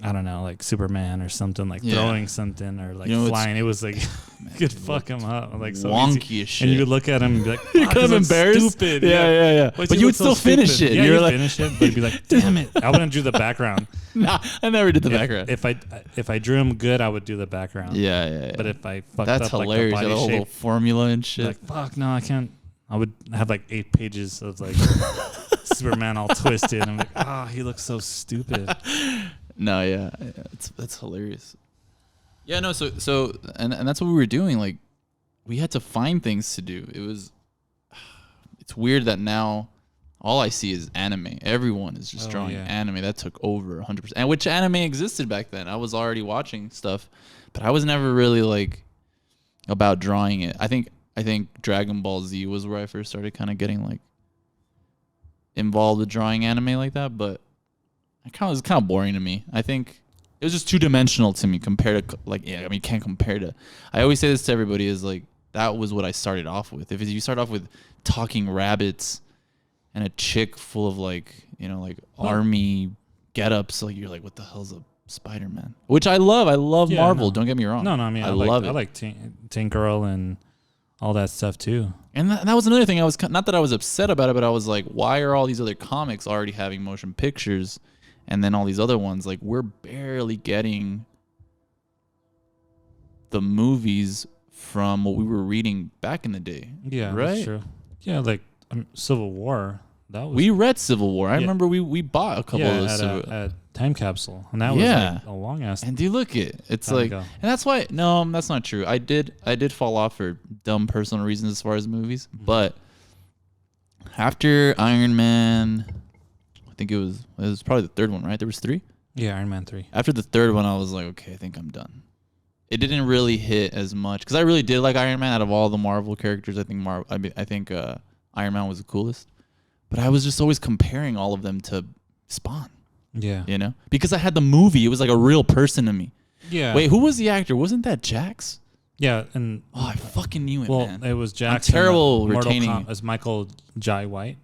I don't know, like Superman or something, like throwing something or like flying. It was like you could fuck him up, like so wonky as shit. And you would look at him and be like, "You're kind of embarrassed." Stupid. Yeah. But you would still finish it. Yeah, you're you'd like, finish it, but you'd be like, "Damn it!" I wouldn't do the background. Nah, I never did the background. If I drew him good, I would do the background. Yeah. But if I fucked that's up hilarious. like the body whole shape, formula and shit. Like fuck, no, I can't. I would have like 8 pages of like Superman all twisted. And I'm like, he looks so stupid. No, yeah, that's hilarious. Yeah, no, so and that's what we were doing. Like, we had to find things to do. It's weird that now all I see is anime. Everyone is just drawing anime. That took over 100%. And which anime existed back then? I was already watching stuff, but I was never really like about drawing it. I think Dragon Ball Z was where I first started kind of getting like involved with drawing anime like that, but it was kind of boring to me. I think it was just two-dimensional to me compared to you can't compare to. I always say this to everybody is like that was what I started off with. If you start off with talking rabbits and a chick full of like army get-ups, like you're like, what the hell's a Spider-Man? Which I love. I love Marvel. No. Don't get me wrong. No, I mean I love it. I like Tank Girl and all that stuff too. And that was another thing. I was not that I was upset about it, but I was like, why are all these other comics already having motion pictures? And then all these other ones, like we're barely getting the movies from what we were reading back in the day. Yeah, right. That's true. Yeah, like Civil War. We read Civil War. I remember we bought a couple of those at Time Capsule, and that was like a long ass. And you look it's like, and that's why. No, that's not true. I did fall off for dumb personal reasons as far as movies, but after Iron Man. I think it was probably the third one, right? There was 3? Yeah, Iron Man 3. After the third one, I was like, okay, I think I'm done. It didn't really hit as much because I really did like Iron Man out of all the Marvel characters. I think Iron Man was the coolest, but I was just always comparing all of them to Spawn. Yeah, because I had the movie. It was like a real person to me. Yeah. Wait, who was the actor? Wasn't that Jax? Yeah, and I fucking knew it, well, man. it was Jackson. terrible retaining. As Michael Jai White.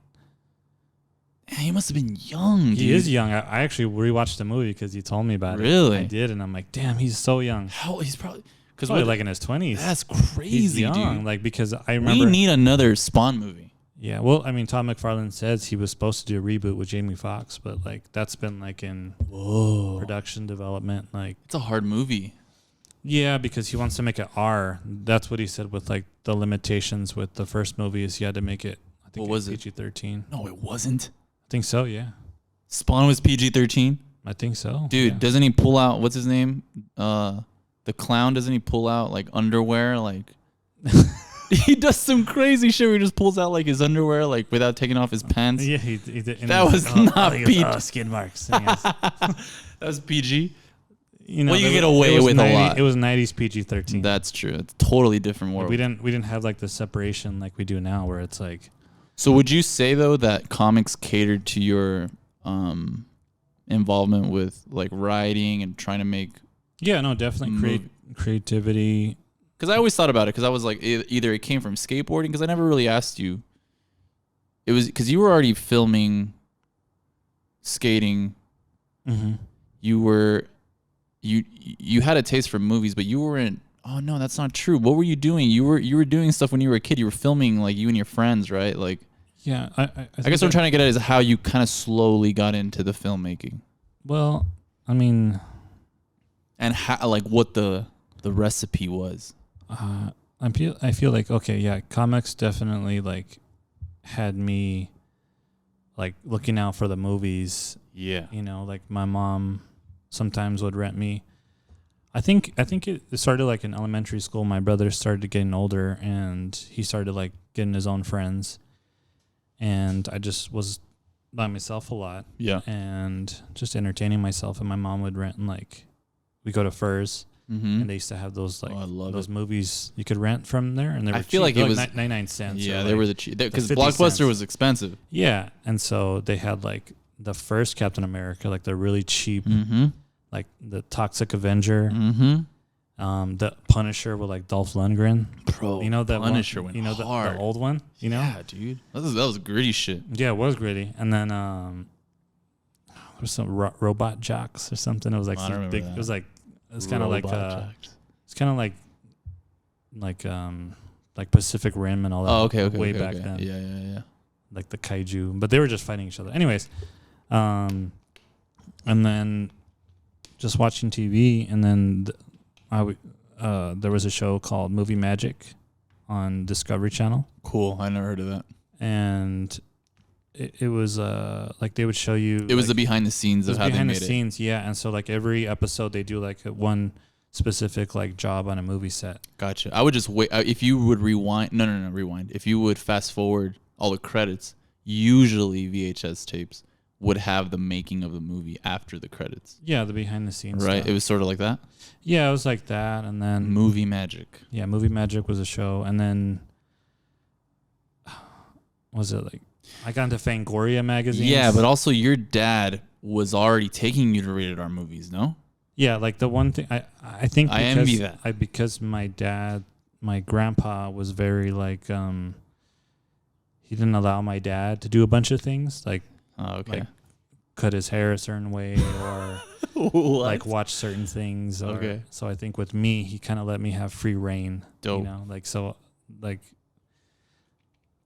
He must have been young, dude. He is young. I actually rewatched the movie because you told me about it. Really? I did, and I'm like, damn, he's so young. He's probably Like in his 20s. That's crazy, he's young, dude. like because I remember. We need another Spawn movie. Yeah, well, I mean, Todd McFarlane says he was supposed to do a reboot with Jamie Foxx, but like that's been like in production development. Like it's a hard movie. Yeah, because he wants to make it R. That's what he said with like the limitations with the first movie is he had to make it. I think what was it? PG-13. No, it wasn't. I think so. Yeah. Spawn was PG-13. I think so. Dude, doesn't he pull out? What's his name? The clown. Doesn't he pull out like underwear? Like he does some crazy shit where he just pulls out like his underwear like without taking off his pants. Yeah, he did. That was not PG. Skin marks. That was PG. You know, well, you get away with 90, a lot. It was 90s PG-13. That's true. It's a totally different world. We didn't have like the separation like we do now, where it's like. So would you say though that comics catered to your involvement with like writing and trying to make? Yeah, no, definitely creativity. Because I always thought about it because I was like either it came from skateboarding because I never really asked you. It was because you were already filming, skating. Mm-hmm. You had a taste for movies, but you weren't. Oh no, that's not true. What were you doing? You were doing stuff when you were a kid. You were filming like you and your friends, right? Like. Yeah, I guess what I'm trying to get at is how you kind of slowly got into the filmmaking. Well, I mean, and how like what the recipe was. I feel like okay, yeah, comics definitely like had me like looking out for the movies. Yeah, you know, like my mom sometimes would rent me. I think it started like in elementary school. My brother started getting older, and he started like getting his own friends. And I just was by myself a lot. Yeah. And just entertaining myself. And my mom would rent, and like, we go to Furs. Mm-hmm. And they used to have those like those movies you could rent from there. And they were I feel cheap. like it was 99 cents. Yeah, like they were the cheap. Because Blockbuster cents. was expensive. Yeah. And so they had like the first Captain America, like the really cheap, like the Toxic Avenger. Mm-hmm. The Punisher with like Dolph Lundgren. Bro, you know that Punisher one, went you know hard. The old one, you know? Yeah, dude. That was gritty shit. Yeah, it was gritty. And then there was some Robot Jocks or something. It was like some big. That. It was like it's kind of like it's kind of like Pacific Rim and all that. Oh, okay, way back then. Yeah. Like the kaiju, but they were just fighting each other. Anyways, and then just watching TV, and then. There was a show called Movie Magic on Discovery Channel. Cool. I never heard of that. And it was like they would show you. It was the behind the scenes of how they made it. Behind the scenes, yeah. And so like every episode they do like one specific like job on a movie set. Gotcha. I would just wait. If you would rewind. No, rewind. If you would fast forward all the credits, usually VHS tapes would have the making of the movie after the credits. Yeah, the behind the scenes right? stuff. It was sort of like that? Yeah, it was like that. And then Movie Magic. Yeah, Movie Magic was a show. And then was it like I got into Fangoria magazines? Yeah, but also your dad was already taking you to rated R movies, no? Yeah, like the one thing I think because I envy that. Because my grandpa was very like he didn't allow my dad to do a bunch of things like like cut his hair a certain way or like watch certain things. Or, so I think with me, he kind of let me have free reign. Dope. You know, like so, like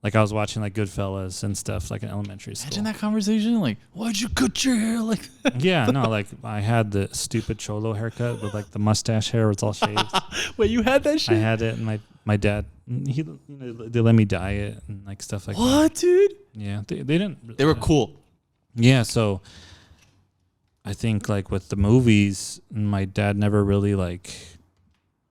I was watching like Goodfellas and stuff like in elementary school. Imagine that conversation. Like, why'd you cut your hair like that? Yeah, no, like I had the stupid cholo haircut with like the mustache hair where it's all shaved. Wait, you had that shit? I had it, and my dad, they let me dye it and like stuff like that. What, dude? Yeah, they didn't. They were cool. Yeah, so I think like with the movies, my dad never really like,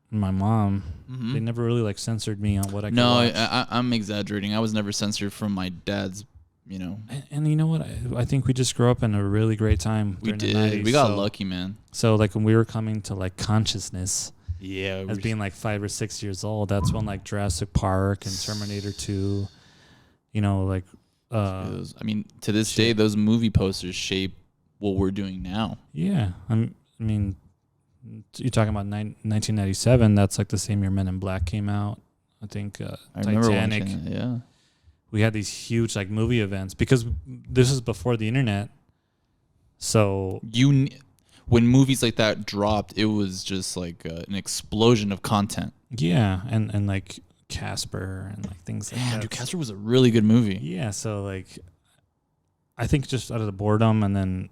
my mom, they never really like censored me on what I could watch. No, I'm exaggerating. I was never censored from my dad's, you know. And you know what? I think we just grew up in a really great time. We did. The 90s, we got lucky, man. So like when we were coming to like consciousness, yeah, as being like 5 or 6 years old, that's when like Jurassic Park and Terminator 2, you know, like. I mean, to this day, those movie posters shape what we're doing now. Yeah, I mean, you're talking about 1997. That's like the same year Men in Black came out. I think I remember Titanic. watching it, yeah. We had these huge like movie events because this is before the internet. So when movies like that dropped, it was just like an explosion of content. yeah, and like Casper and like things like that. Dude, Casper was a really good movie. Yeah, so like I think just out of the boredom, and then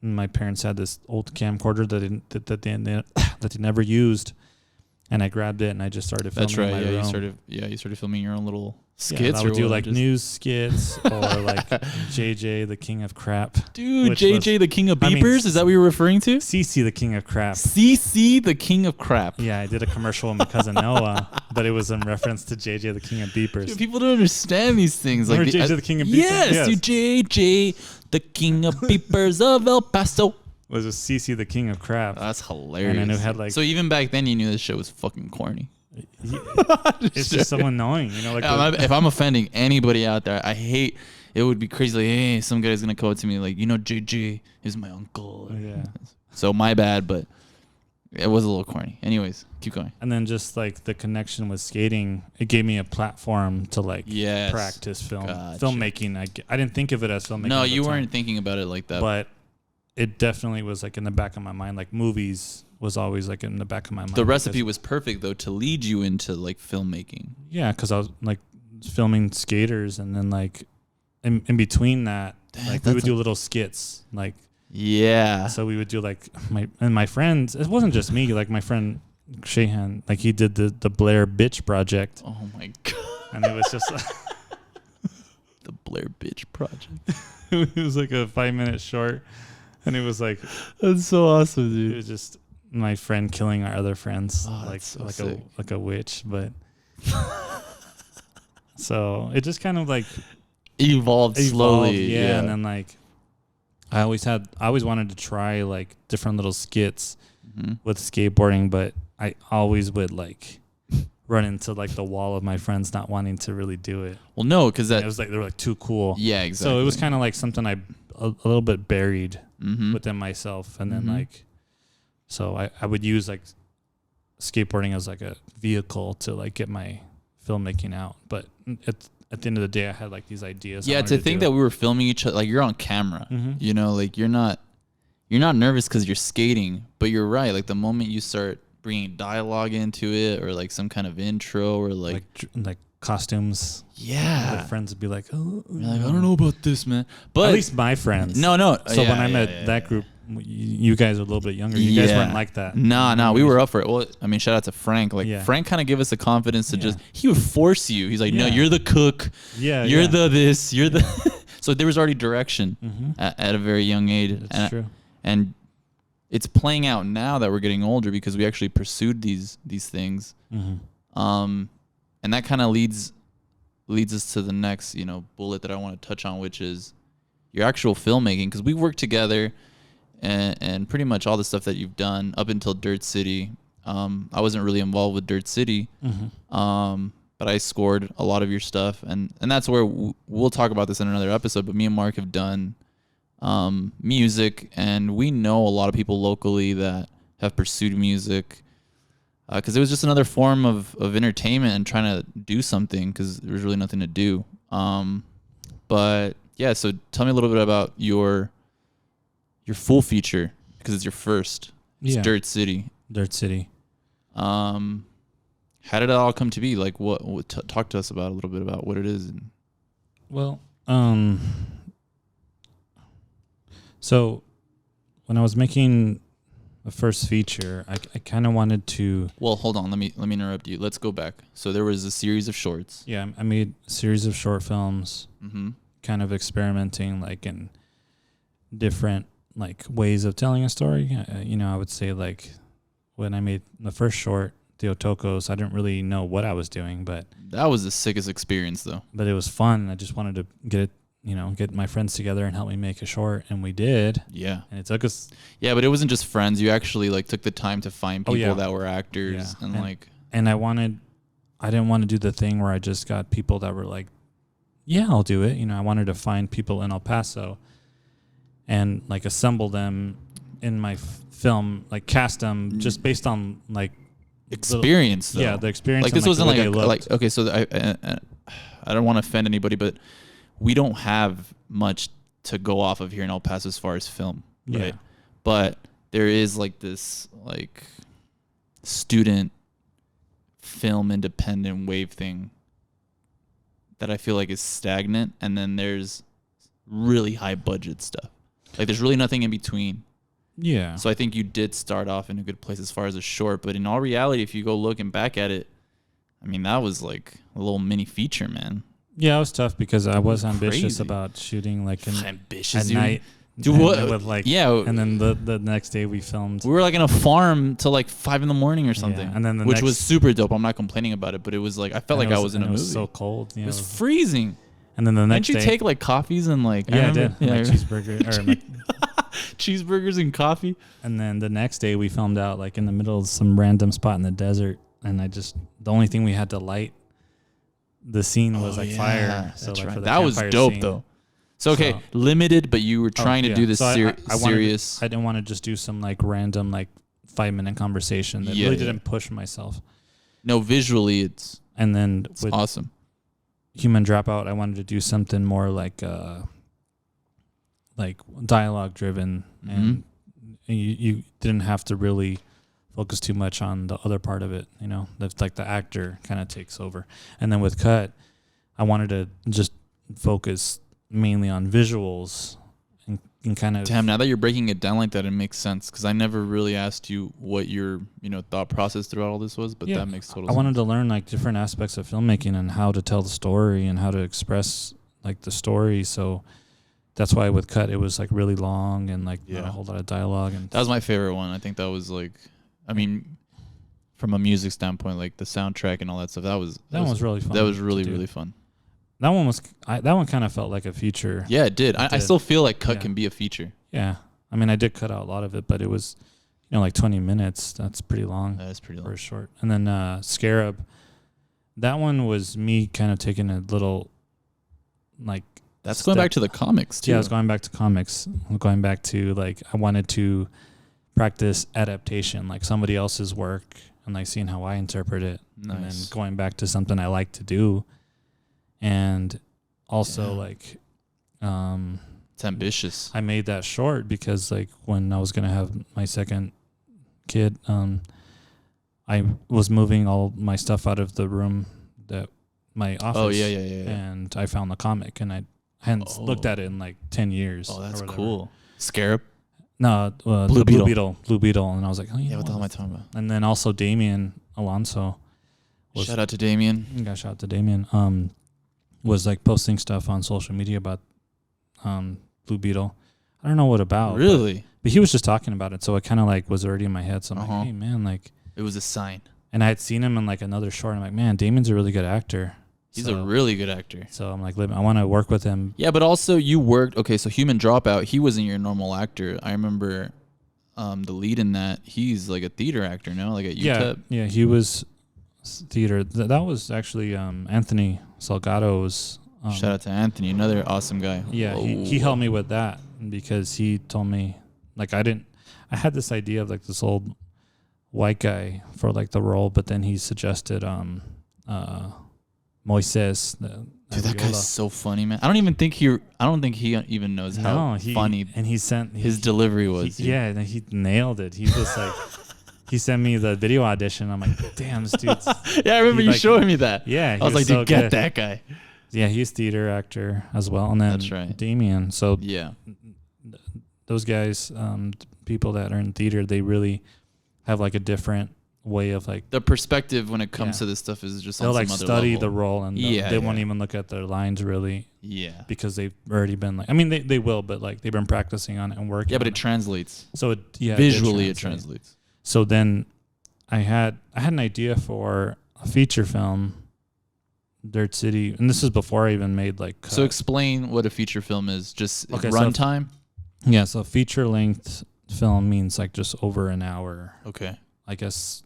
my parents had this old camcorder that they never used, and I grabbed it and I just started filming. That's right. my Yeah, own. you started filming your own little skits. I would or do what? like news skits or like JJ the King of Crap. Dude, which JJ was- the King of I mean, Beepers. Is that what you're referring to? CC the King of Crap. CC the King of Crap. Yeah, I did a commercial with my cousin Noah, but it was in reference to JJ the King of Beepers. Dude, people don't understand these things. Remember Like JJ the King of Beepers? Yes, Yes. dude, JJ the King of Beepers of El Paso. Was a CC the King of Crap. That's hilarious. And then it had like so even back then, you knew this shit was fucking corny. it's just so annoying, you know. Like If I'm offending anybody out there, I hate. It would be crazy. Like, hey, some guy's gonna come up to me like, JJ is my uncle. yeah. So my bad, but it was a little corny. Anyways, keep going. And then just like the connection with skating, it gave me a platform to like Yes. practice Gotcha. filmmaking. I didn't think of it as filmmaking. No, at the you time, weren't thinking about it like that. but it definitely was like in the back of my mind. Like movies was always like in the back of my mind. the recipe was perfect though to lead you into like filmmaking. Yeah, because I was like filming skaters, and then like in between that, like we would do little skits, like Yeah. so we would do like my friends. It wasn't just me. Like my friend Shahan, like he did the Blair Bitch Project, Oh my god. and it was just The Blair Bitch Project. it was like a 5-minute short, and it was like That's so awesome, it dude. was just my friend killing our other friends, Oh, like that's so like sick. a witch, but. So it just kind of like Evolved slowly. yeah, and then like I always wanted to try like different little skits Mhm. with skateboarding, but I always would like run into like the wall of my friends not wanting to really do it. Well, no, because It that. was like they were like too cool. Yeah, exactly. So it was kind of like something a little bit buried Mhm. within myself, and then Mhm. like so I would use like skateboarding as like a vehicle to like get my filmmaking out, but at the end of the day, I had like these ideas. Yeah, to think that we were filming each other, like you're on camera, Mhm. like you're not nervous because you're skating, but you're right. Like the moment you start bringing dialogue into it, or like some kind of intro, or like like costumes. My yeah, friends would be like, "Oh, you're like, I don't know about this, man. But at least my friends." no. So yeah, when I yeah, met yeah, that yeah. group, you guys were a little bit younger. You guys weren't like that. Nah, we were up for it. Well, I mean, shout out to Frank. Like Yeah. Frank kind of gave us the confidence to Yeah. he would force you. He's like, no, Yeah. you're the cook. Yeah, You're yeah. the this. You're the. So there was already direction Mhm. at a very young age. That's true. And it's playing out now that we're getting older because we actually pursued these things. Mm-hmm. And that kind of leads us to the next, bullet that I want to touch on, which is your actual filmmaking. Because we worked together, and pretty much all the stuff that you've done up until Dirt City. I wasn't really involved with Dirt City, but I scored a lot of your stuff, and that's where we'll talk about this in another episode. But me and Mark have done music, and we know a lot of people locally that have pursued music. Because it was just another form of entertainment and trying to do something because there was really nothing to do. But yeah, so tell me a little bit about your full feature because it's your first. It's Yeah. Dirt City. Dirt City. How did it all come to be? Like, what talk to us about a little bit about what it is. Well, so when I was making the first feature, I kind of wanted to. Well, hold on. Let me interrupt you. Let's go back. So there was a series of shorts. Yeah, I made a series of short films, Mm-hmm. kind of experimenting like in different like ways of telling a story. I would say like when I made the first short, The Otokos, I didn't really know what I was doing, but That was the sickest experience, though. it was fun. I just wanted to get my friends together and help me make a short, and we did. Yeah. And it took us. Yeah, but it wasn't just friends. You actually like took the time to find people yeah. that were actors Yeah. and like. And I didn't want to do the thing where I just got people that were like, yeah, I'll do it. I wanted to find people in El Paso and like assemble them in my film, like cast them just based on like experience. Yeah, the experience. Like and, this wasn't like okay. So I don't want to offend anybody, but we don't have much to go off of here in El Paso as far as film, right? Yeah. But there is like this like student film independent wave thing that I feel like is stagnant, and then there's really high budget stuff. Like there's really nothing in between. Yeah. So I think you did start off in a good place as far as a short, but in all reality, if you go looking back at it, I mean, that was like a little mini feature, man. Yeah, it was tough because I was ambitious crazy. about shooting like Ambitious, at dude. night. Dude, and what? With like, yeah. And then the next day we filmed. We were like in a farm till like 5 a.m. or something. Yeah, and then which was super dope. I'm not complaining about it, but it was like I felt like I was in a movie. It was so cold. It was freezing. And then the next day, didn't you take like coffees and like? Yeah, I did. Yeah, like cheeseburger or like cheeseburgers and coffee. And then the next day we filmed out like in the middle of some random spot in the desert, and the only thing we had to light the scene was fire. So that's like right. for the that was dope scene. though. So limited, but you were trying to do this serious. I didn't want to just do some like random like 5-minute conversation that really didn't push myself. No, visually it's with awesome. Human Dropout, I wanted to do something more like dialogue driven, and you didn't have to really focus too much on the other part of it. You know, that's like the actor kind of takes over. And then with Cut, I wanted to just focus mainly on visuals and kind of. Damn, now that you're breaking it down like that, it makes sense, because I never really asked you what your thought process throughout all this was, but that makes total sense. I wanted to learn like different aspects of filmmaking and how to tell the story and how to express like the story. So that's why with Cut it was like really long and like not a whole lot of dialogue. And that was my favorite one. I think that was like, I mean, from a music standpoint, like the soundtrack and all that stuff. That one was really fun. That was really fun. That one kind of felt like a feature. Yeah, it did. I still feel like Cut can be a feature. Yeah. I mean, I did cut out a lot of it, but it was, like 20 minutes. That's pretty long. That's pretty long. For a short. And then Scarab, that one was me kind of taking a little, like. That's going back to the comics, too. Yeah, I was going back to comics. I'm going back to, like, I wanted to practice adaptation, like somebody else's work, and, like, seeing how I interpret it. Nice. And then going back to something I like to do. And also, like, it's ambitious. I made that short because, like, when I was gonna have my second kid, I was moving all my stuff out of the room that my office. Oh yeah. And I found the comic, and I hadn't looked at it in like 10 years. Oh, that's cool. Scarab. No, Blue Beetle, and I was like, oh yeah. What the hell am I talking about? And then also Damien Alonso. Shout out to Damien. Yeah, shout out to Damien. Was like posting stuff on social media about Blue Beetle. I don't know what about. Really? But he was just talking about it, so it kind of like was already in my head. So I'm like, hey man, like it was a sign. And I had seen him in like another short. I'm like, man, Damien's a really good actor. He's a really good actor. So I'm like, I want to work with him. Yeah, but also you worked. Okay, so Human Dropout, he wasn't your normal actor. I remember the lead in that. He's like a theater actor, no? Like at UTEP. Yeah, he was theater. That was actually Anthony Salgado's. Shout out to Anthony, another awesome guy. Yeah, he helped me with that because he told me, like, I had this idea of like this old white guy for like the role, but then he suggested Moises. Dude, that guy's so funny, man. I don't think he even knows how funny and his delivery was. He nailed it. He just like he sent me the video audition. I'm like, damn, this dude's yeah, I remember you showing me that. Yeah, I was like, dude, get that guy. Yeah, he's theater actor as well, and then that's right. Damien. So yeah, those guys, people that are in theater, they really have like a different way of like the perspective when it comes to this stuff is just they'll on like some other study level. the role and they won't even look at their lines really. Yeah, because they've already been like, I mean they will, but like they've been practicing on it and working. Yeah, but it translates. So visually it translates. So then I had an idea for a feature film. Dirt City, and this is before I even made like Cut. So explain what a feature film is. Just runtime. So feature length film means like just over an hour. Okay, I guess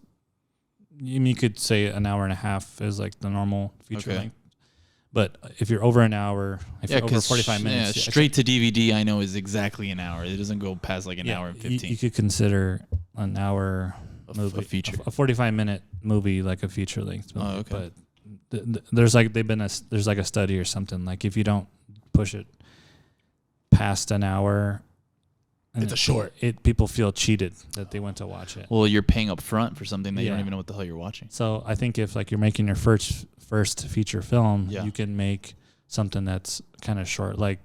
you could say an hour and a half is like the normal feature length, But if you're over an hour, if you're over 45 minutes, straight to DVD, I know is exactly an hour. It doesn't go past like an hour and 15. You could consider an hour movie, a feature, a 45-minute movie like a feature length movie. Oh, okay. But there's like a study or something, like if you don't push it past an hour, it's a short. People feel cheated that they went to watch it. Well, you're paying up front for something that you don't even know what the hell you're watching. So I think if like you're making your first feature film, Yeah. you can make something that's kind of short, like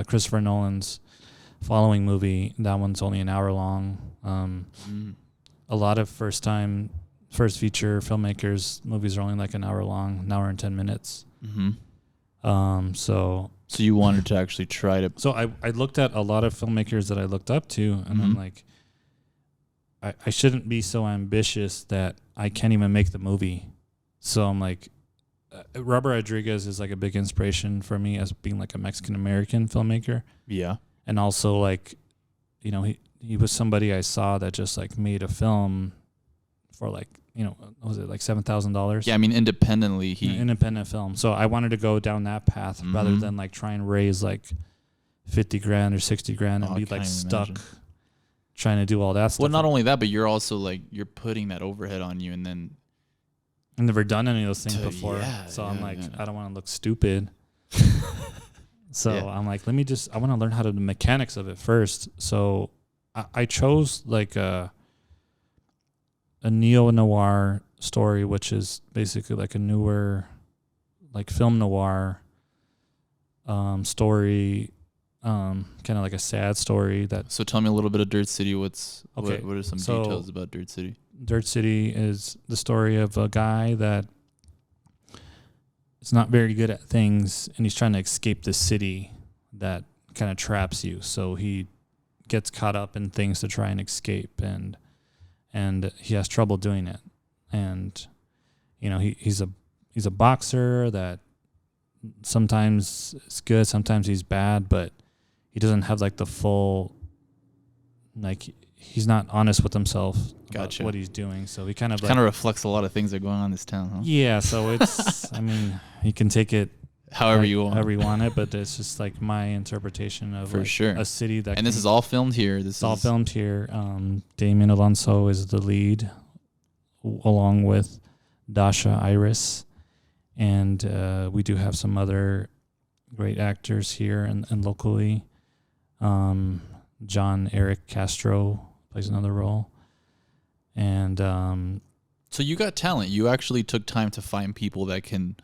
Christopher Nolan's Following movie. That one's only an hour long. A lot of first feature filmmakers movies are only like an hour long, an hour and 10 minutes. So you wanted to actually try to... So I looked at a lot of filmmakers that I looked up to, and I'm like, I shouldn't be so ambitious that I can't even make the movie. So I'm like, Robert Rodriguez is like a big inspiration for me as being like a Mexican-American filmmaker. Yeah. And also like, you know, he was somebody I saw that just like made a film for like, you know, what was it like $7,000? Yeah, I mean, independently, independent film. So I wanted to go down that path rather than like try and raise like 50 grand or 60 grand and be like stuck trying to do all that stuff. Well, not only that, but you're also like, you're putting that overhead on you, and then I've never done any of those things before. So I'm like, I don't want to look stupid. So I'm like, I want to learn how to do the mechanics of it first. So I chose like a neo-noir story, which is basically like a newer, like film noir story, kind of like a sad story. So tell me a little bit of Dirt City. What are some details about Dirt City? Dirt City is the story of a guy that is not very good at things, and he's trying to escape the city that kind of traps you. So he gets caught up in things to try and escape, and he has trouble doing it. And you know, he's a boxer that sometimes is good, sometimes he's bad, but he doesn't have like the full, like, he's not honest with himself about what he's doing. So he kind of reflects a lot of things that are going on in this town, huh? Yeah, so it's I mean, you can take it however you want it, but it's just like my interpretation of a city that. And this is all filmed here. This is all filmed here. Damien Alonso is the lead, along with Dasha Iris, and we do have some other great actors here and locally. John Eric Castro plays another role, and so you got talent. You actually took time to find people that can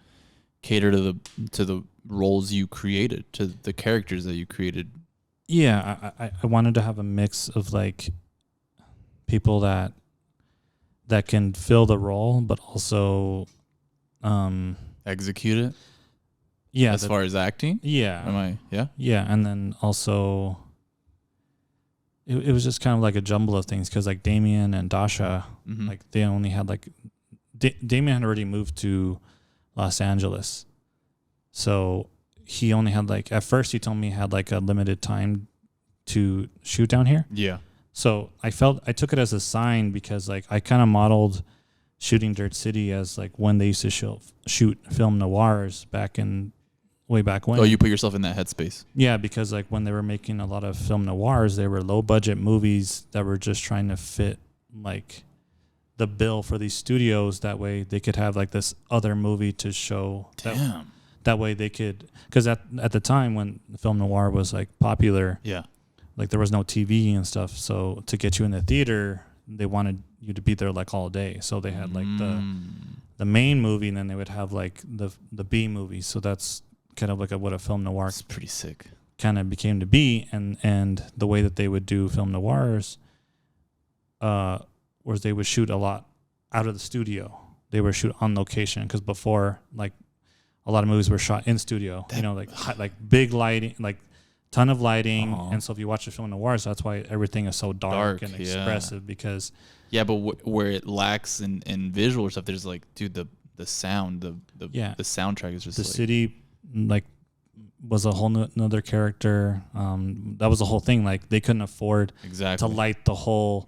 cater to the roles you created, to the characters that you created. Yeah, I wanted to have a mix of like people that can fill the role, but also execute it. Yeah, as far as acting. Yeah. Yeah, and then also it was just kind of like a jumble of things, because like Damien and Dasha, like they only had like Damien had already moved to Los Angeles, so he only had like, at first he told me he had like a limited time to shoot down here. Yeah. So I took it as a sign, because like I kind of modeled shooting Dirt City as like when they used to shoot film noirs way back when. Oh, you put yourself in that headspace. Yeah, because like when they were making a lot of film noirs, they were low budget movies that were just trying to fit like the bill for these studios. That way they could have like this other movie to show. Damn. That way they could, because at the time when film noir was like popular, like there was no TV and stuff. So to get you in the theater, they wanted you to be there like all day. So they had like the main movie, and then they would have like the B movie. So that's kind of like what a film noir. It's pretty sick. Kind of became to be, and the way that they would do film noirs, was they would shoot a lot out of the studio. They would shoot on location, because before, like, a lot of movies were shot in studio. You know, like big lighting, like ton of lighting, and so if you watch the film noirs, that's why everything is so dark and expressive, because. Yeah, but where it lacks in visual stuff, there's like, dude, the sound, the soundtrack is just the city. Like, was a whole another character. That was the whole thing. Like, they couldn't afford to light the whole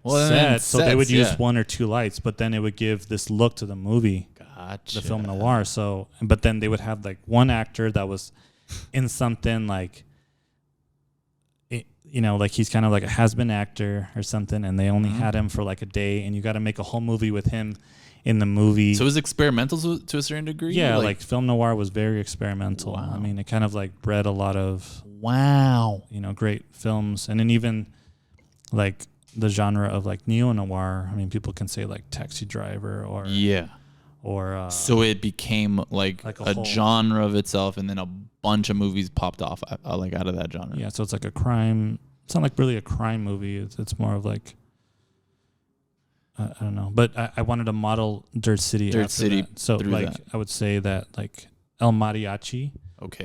set, so they would use one or two lights, but then it would give this look to the movie. Gotcha. the film noir. So, but then they would have like one actor that was in something like, like he's kind of like a has-been actor or something, and they only had him for like a day, and you got to make a whole movie with him in the movie. So it was experimental to a certain degree? Yeah, like film noir was very experimental. Wow. I mean, it kind of like bred a lot of great films, and then even like the genre of like neo-noir. I mean, people can say like Taxi Driver or so it became like a genre of itself, and then a bunch of movies popped off like out of that genre. Yeah, so it's like a crime. It's not like really a crime movie. It's more of like I don't know. But I wanted to model Dirt City. That. So like I would say that like El Mariachi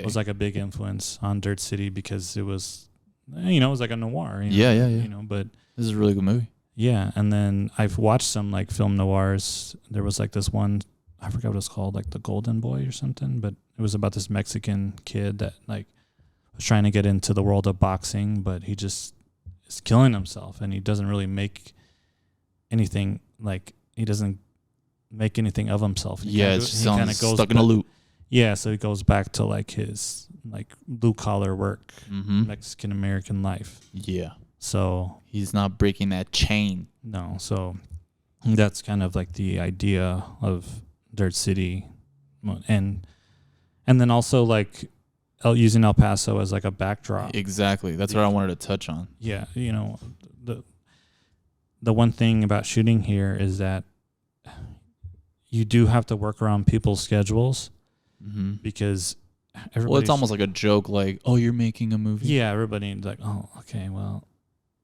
was like a big influence on Dirt City because it was it was like a noir. Yeah. But this is a really good movie. Yeah, and then I've watched some like film noirs. There was like this one, I forgot what it's called, like The Golden Boy or something, but it was about this Mexican kid that like was trying to get into the world of boxing, but he just is killing himself, and he doesn't really make anything, like he doesn't make anything of himself. He kind of goes stuck in a loop. Yeah, so he goes back to like his like blue collar work, Mexican American life. Yeah. So he's not breaking that chain. No, so that's kind of like the idea of Dirt City, and then also like using El Paso as like a backdrop. Exactly, that's what I wanted to touch on. Yeah, the one thing about shooting here is that you do have to work around people's schedules because it's almost like a joke, like, oh, you're making a movie. Yeah, everybody's like, oh, okay, well.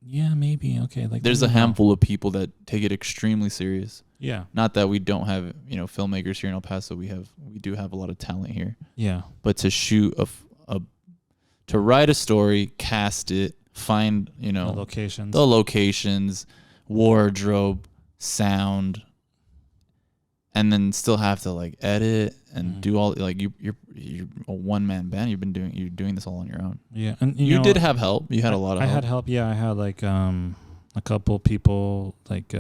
Yeah, maybe. Okay. Like there's a handful of people that take it extremely serious. Yeah. Not that we don't have, filmmakers here in El Paso. We do have a lot of talent here. Yeah. But to shoot to write a story, cast it, find, the locations, wardrobe, sound, and then still have to like edit and do all like you're a one-man band. You're doing this all on your own. Yeah, and you did have help. You had a lot of help. I had help. Yeah, I had like a couple people, like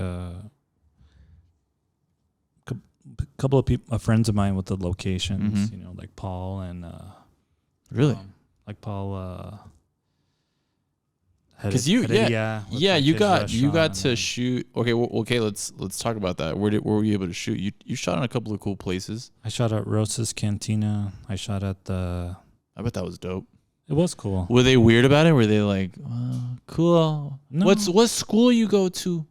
couple of people, friends of mine with the locations. Like Paul and really like Paul. Because you got to shoot. Okay, let's talk about that. Where were you able to shoot? You shot in a couple of cool places. I shot at Rosa's Cantina. I shot at I bet that was dope. It was cool. Were they weird about it? Were they like, cool? No. What school you go to?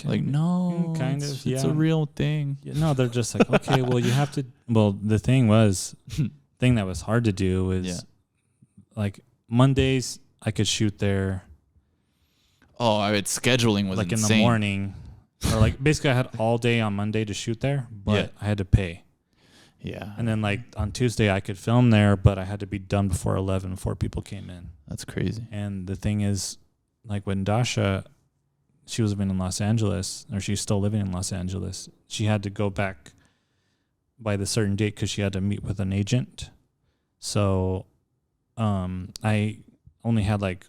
Like, no, kind of. It's a real thing. Yeah, no, they're just like, okay, well, you have to. Well, the thing that was hard to do was like Mondays I could shoot there. Oh, scheduling was like insane. In the morning, or like basically I had all day on Monday to shoot there, but I had to pay. Yeah. And then like on Tuesday I could film there, but I had to be done before 11 before people came in. That's crazy. And the thing is, like when Dasha, she was living in Los Angeles, or she's still living in Los Angeles, she had to go back by the certain date because she had to meet with an agent. So I only had like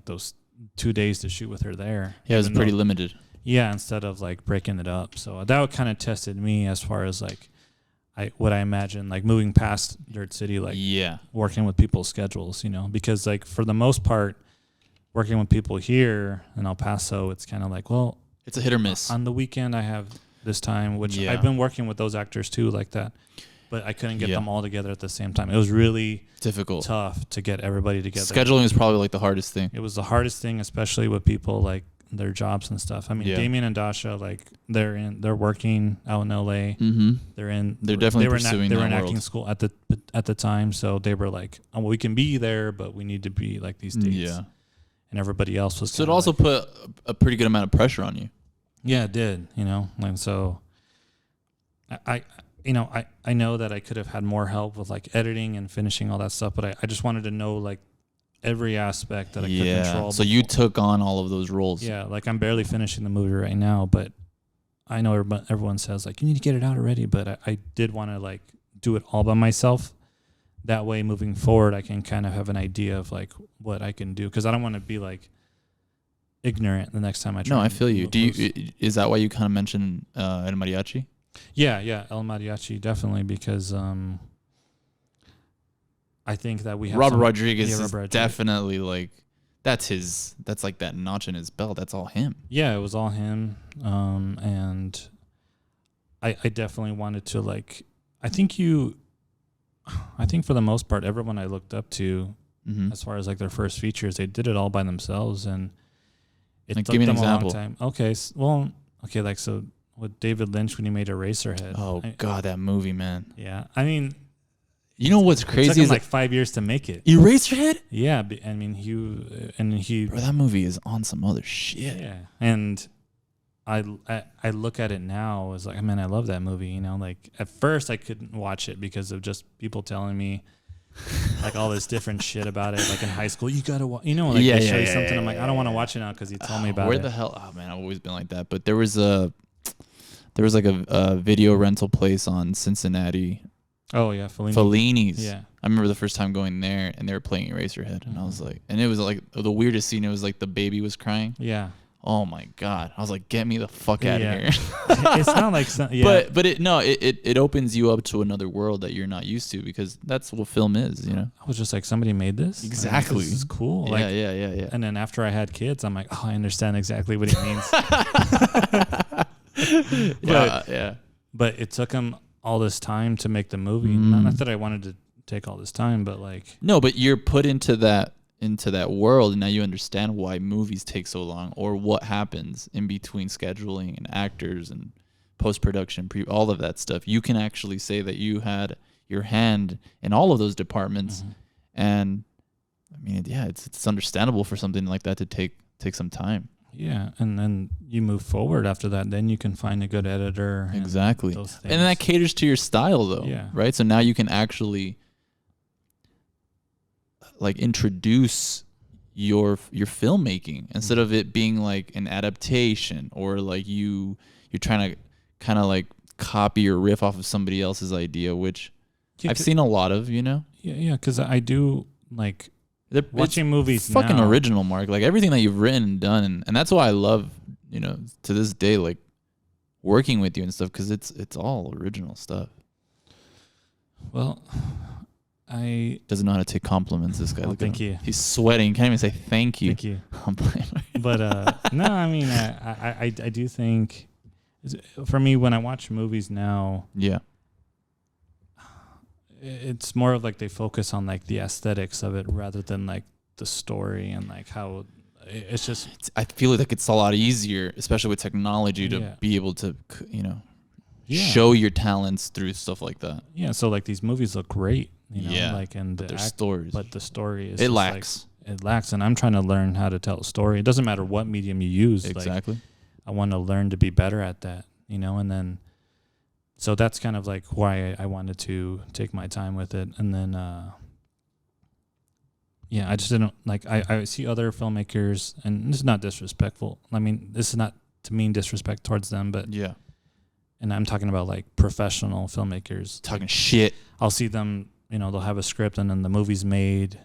those 2 days to shoot with her there. Yeah, it was pretty limited. Yeah, instead of like breaking it up. So that kind of tested me as far as like what I imagine, like moving past Dirt City, like working with people's schedules, because like for the most part, working with people here in El Paso, it's kind of like, well, it's a hit or miss. On the weekend, I have this time, which I've been working with those actors too, like that. But I couldn't get them all together at the same time. It was really tough to get everybody together. Scheduling is probably like the hardest thing. It was the hardest thing, especially with people like their jobs and stuff. I mean, Damien and Dasha, like they're working out in LA. Mm-hmm. They're definitely pursuing. They were in acting school at the time, so they were like, oh, well, we can be there, but we need to be like these dates. Yeah. And everybody else was. So it also put a pretty good amount of pressure on you. Yeah, it did. And so I know that I could have had more help with like editing and finishing all that stuff, but I just wanted to know like every aspect that I could control. So you took on all of those roles. Yeah, like I'm barely finishing the movie right now, but I know everyone says like you need to get it out already, but I did want to like do it all by myself. That way, moving forward, I can kind of have an idea of like what I can do, because I don't want to be like ignorant the next time I try. No, I feel you. Is that why you kind of mentioned El Mariachi? Yeah, El Mariachi, definitely, because I think that we have Robert Rodriguez is Robert Rodriguez. definitely like that's like that notch in his belt. That's all him. Yeah, it was all him. And I definitely wanted to like. I think for the most part, everyone I looked up to, as far as like their first features, they did it all by themselves, and it Like, took give me an them a long example. time. Okay, like so with David Lynch when he made Eraserhead. Oh God, that movie, man. Yeah, I mean, You know what's it crazy took him is like 5 years to make it. Eraserhead. Yeah, I mean he Bro, that movie is on some other shit. yeah, and I look at it now as like, man, I love that movie. You know, like at first I couldn't watch it because of just people telling me like all this different shit about it. Like in high school, you gotta watch. You know, like they show you something. I'm like, I don't want to watch it now because you told me about it. Where the hell? Oh man, I've always been like that. But there was like a video rental place on Cincinnati. Oh yeah, Fellini's. Yeah, I remember the first time going there and they were playing Eraserhead, and I was like, and it was like the weirdest scene. It was like the baby was crying. Yeah. Oh my God! I was like, get me the fuck out of here. It's not like But it opens you up to another world that you're not used to, because that's what film is, you know. I was just like, somebody made this. Exactly. Like, this is cool. Yeah, Like, yeah. And then after I had kids, I'm like, oh, I understand exactly what he means. Yeah. But it took him all this time to make the movie. Mm. Not that I wanted to take all this time, but like, No, but you're put into that world, and now you understand why movies take so long, or what happens in between scheduling and actors and post-production, all of that stuff. You can actually say that you had your hand in all of those departments. And I mean, yeah, it's understandable for something like that to take some time. yeah. And then you move forward after that. Then you can find a good editor. Exactly. Those And then that caters to your style, though. Yeah. Right. So now you can actually like introduce your filmmaking, instead of it being like an adaptation, or like you're trying to kind of like copy or riff off of somebody else's idea, which I've seen a lot of, you know. Yeah, because I do like watching movies. Fucking now. Original, Mark. Like everything that you've written and done, and that's why I love, you know, to this day, like working with you and stuff, because it's all original stuff. Well, I doesn't know how to take compliments. This guy. Oh, Look thank at him. you. He's sweating. Can't even say thank you. Thank you. I'm playing. But no, I mean, I do think, for me, when I watch movies now, Yeah. it's more of like they focus on like the aesthetics of it rather than like the story, and like how it's just. I feel like it's a lot easier, especially with technology, to be able to, you know, show your talents through stuff like that. Yeah. So like these movies look great, you know, like, and their stories, but the story is it lacks. Like, it lacks, and I'm trying to learn how to tell a story. It doesn't matter what medium you use. Exactly. Like, I want to learn to be better at that, you know, and then. So that's kind of like why I wanted to take my time with it. And then, I just didn't like, I see other filmmakers, and this is not disrespectful. I mean, this is not to mean disrespect towards them, but yeah. And I'm talking about like professional filmmakers. Talking shit. I'll see them, you know, they'll have a script and then the movie's made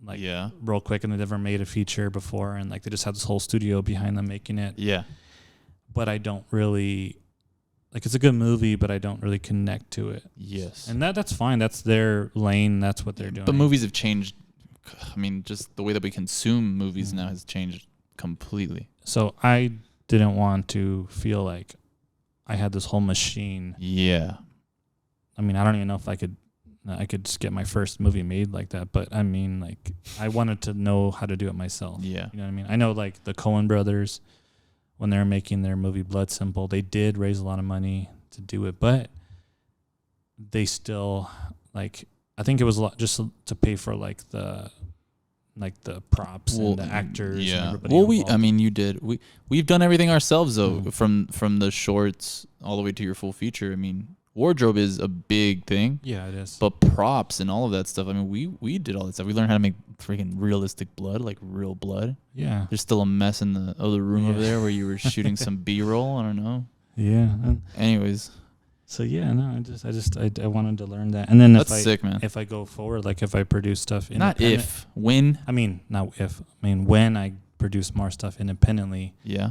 like real quick, and they've never made a feature before. And like, they just have this whole studio behind them making it. Yeah. But I don't really, like, it's a good movie, but I don't really connect to it. Yes. And that's fine. That's their lane. That's what they're doing. But movies have changed. I mean, just the way that we consume movies now has changed completely. So I didn't want to feel like I had this whole machine. Yeah. I mean, I don't even know if I could just get my first movie made like that. But I mean, like, I wanted to know how to do it myself. Yeah. You know what I mean? I know like the Coen brothers, when they were making their movie Blood Simple, they did raise a lot of money to do it, but they still, like, I think it was a lot just to pay for like the props and the actors. Yeah. And everybody Well, involved. we've done everything ourselves though, from the shorts all the way to your full feature. I mean, wardrobe is a big thing. Yeah, it is. But props and all of that stuff. I mean, we did all that stuff. We learned how to make freaking realistic blood, like real blood. Yeah. There's still a mess in the other room over there where you were shooting some B-roll. I don't know. Yeah. Anyways. So yeah, no, I wanted to learn that, and then that's sick, man. If I go forward, like if I produce stuff not if, when. I mean, not if. I mean, when I produce more stuff independently. Yeah.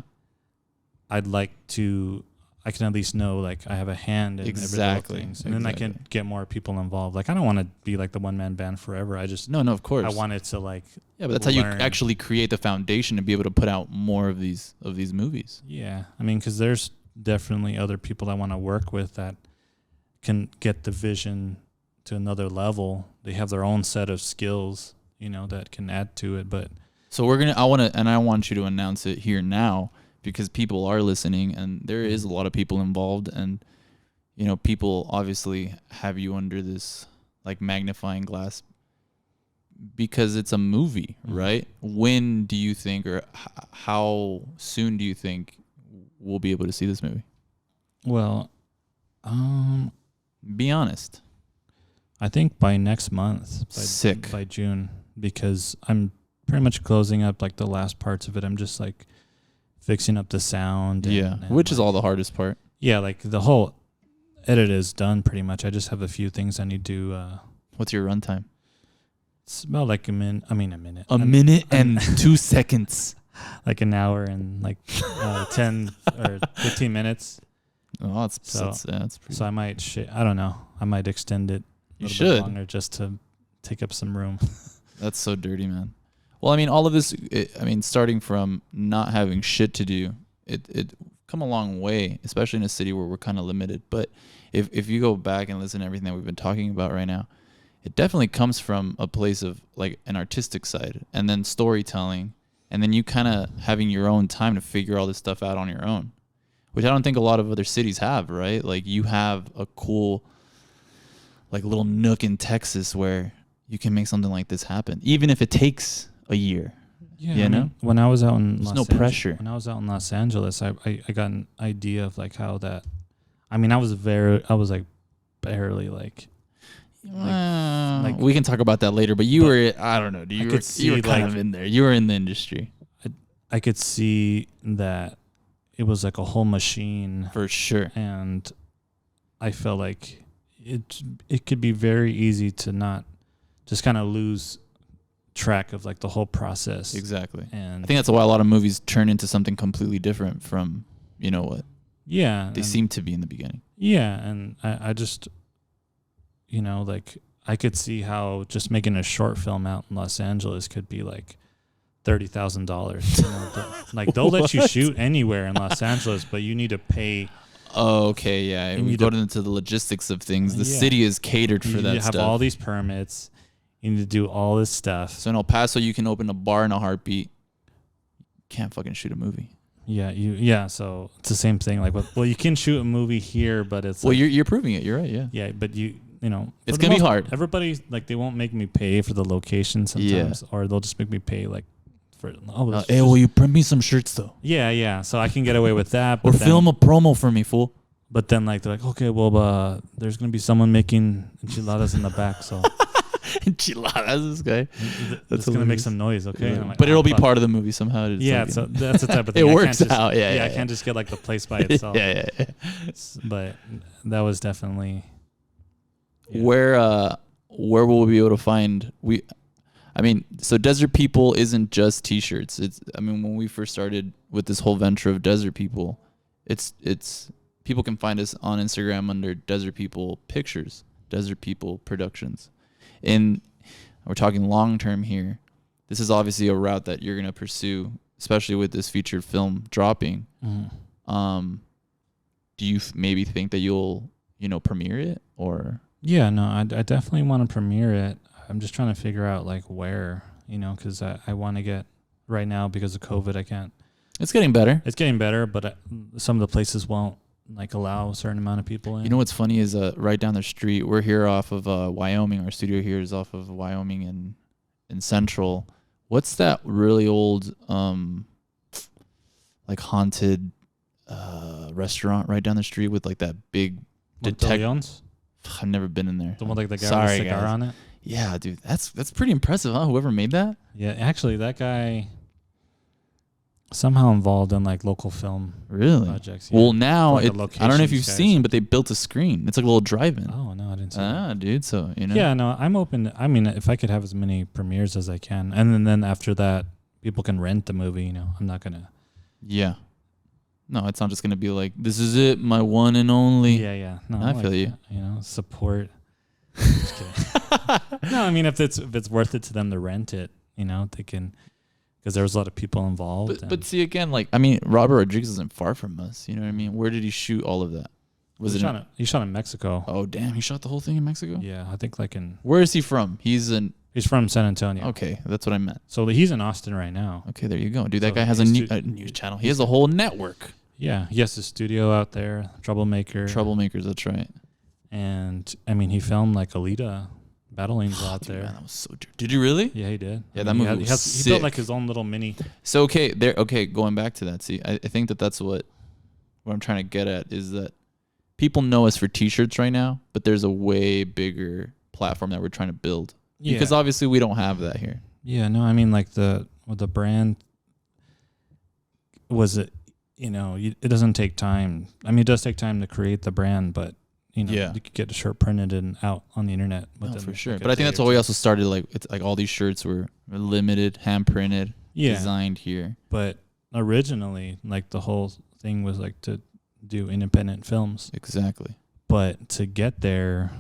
I'd like to I can at least know like I have a hand in every little things, and then I can get more people involved. Like I don't want to be like the one man band forever. I just no, of course. I want it to like but that's how you actually create the foundation to be able to put out more of these movies. Yeah, I mean, because there's definitely other people I want to work with that can get the vision to another level. They have their own set of skills, you know, that can add to it. But so I want you to announce it here now, because people are listening and there is a lot of people involved, and you know, people obviously have you under this like magnifying glass because it's a movie, right? When do you think, or how soon do you think we'll be able to see this movie? Well, be honest. I think by next month, by June, because I'm pretty much closing up like the last parts of it. I'm just like fixing up the sound. And which is all the hardest part. Yeah, like the whole edit is done pretty much. I just have a few things I need to. What's your runtime? It's about like a minute. A minute. A minute and 2 seconds. Like an hour and like 10 or 15 minutes. Oh, that's pretty. So I might. I don't know. I might extend it. You should. Bit longer just to take up some room. That's so dirty, man. Well, I mean, all of this, starting from not having shit to do, it come a long way, especially in a city where we're kind of limited. But if you go back and listen to everything that we've been talking about right now, it definitely comes from a place of like an artistic side, and then storytelling, and then you kind of having your own time to figure all this stuff out on your own, which I don't think a lot of other cities have, right? Like you have a cool like little nook in Texas where you can make something like this happen, even if it takes a year. Yeah, you know? When I was out in pressure. When I was out in Los Angeles, I got an idea of like how that. I mean, I was like barely like. Like we can talk about that later, but you were, I don't know, you were kind of in there. You were in the industry. I could see that it was like a whole machine. For sure. And I felt like it could be very easy to not just kind of lose track of like the whole process. Exactly. And I think that's why a lot of movies turn into something completely different from, you know what? Yeah. They seem to be in the beginning. Yeah. And I just, you know, like I could see how just making a short film out in Los Angeles could be like $30,000. You know, like they'll let you shoot anywhere in Los Angeles, but you need to pay. Oh, okay, yeah. We go into the logistics of things. The city is catered for that stuff. You have all these permits. You need to do all this stuff. So in El Paso, you can open a bar in a heartbeat. Can't fucking shoot a movie. Yeah. So it's the same thing. Like, well, you can shoot a movie here, but it's well, like, you're proving it. You're right. Yeah. Yeah, but you know, it's gonna be hard. Everybody like they won't make me pay for the location sometimes, or they'll just make me pay like. Hey, will you print me some shirts though? Yeah. So I can get away with that. Or film a promo for me, fool. But then like they're like, okay, well, there's gonna be someone making enchiladas in the back, so enchiladas, this guy. That's gonna make some noise, okay? Yeah. Like, but it'll be part of the movie somehow. Yeah, so that's the type of thing. It works out. Yeah. I can't just get like the place by itself. yeah. But that was definitely where will we be able to find so Desert People isn't just T-shirts. When we first started with this whole venture of Desert People, it's people can find us on Instagram under Desert People Pictures, Desert People Productions. And we're talking long term here. This is obviously a route that you're gonna pursue, especially with this featured film dropping. Mm-hmm. Do you maybe think that you'll premiere it or? Yeah, no, I definitely want to premiere it. I'm just trying to figure out like where, because I want to get right now because of COVID. I can't. It's getting better. But some of the places won't like allow a certain amount of people in. You know what's funny is right down the street. We're here off of Wyoming. Our studio here is off of Wyoming in Central. What's that really old like haunted restaurant right down the street with like that big detective? I've never been in there. The one like the guy with a cigar on it. Yeah, dude, that's pretty impressive, huh? Whoever made that? Yeah, actually, that guy somehow involved in like local film projects. Yeah. Well, now like I don't know if you've seen, but they built a screen. It's like a little drive-in. Oh no, I didn't see that. Dude, so Yeah, no, I'm open. If I could have as many premieres as I can, and then after that, people can rent the movie. I'm not gonna. Yeah. No, it's not just gonna be like, this is it, my one and only. Yeah. No, I feel you. You know, support. Just kidding. No, I mean, if it's worth it to them to rent it, you know, they can, because there was a lot of people involved. But see, again, like, I mean, Robert Rodriguez isn't far from us. You know what I mean? Where did he shoot all of that? He shot in Mexico. Oh, damn. He shot the whole thing in Mexico? Yeah, I think Where is he from? He's from San Antonio. Okay, that's what I meant. So he's in Austin right now. Okay, there you go. Dude, that guy has a news channel. He has a whole network. Yeah, he has a studio out there, Troublemakers, that's right. And, I mean, he filmed, like, Alita battlings out there. Man, that was so Did you really? Yeah, he did. Yeah, that movie was sick. He built, like, his own little mini. So, going back to that. See, I think that's what I'm trying to get at is that people know us for T-shirts right now, but there's a way bigger platform that we're trying to build. Yeah. Because obviously we don't have that here. Yeah, no, I mean, like, the brand was it, you know, it doesn't take time. I mean, it does take time to create the brand, but, you know, you could get a shirt printed and out on the internet. For sure. Like, but I think that's why we also started, like, it's like all these shirts were limited, hand printed, designed here. But originally, like, the whole thing was, like, to do independent films. Exactly. But to get there,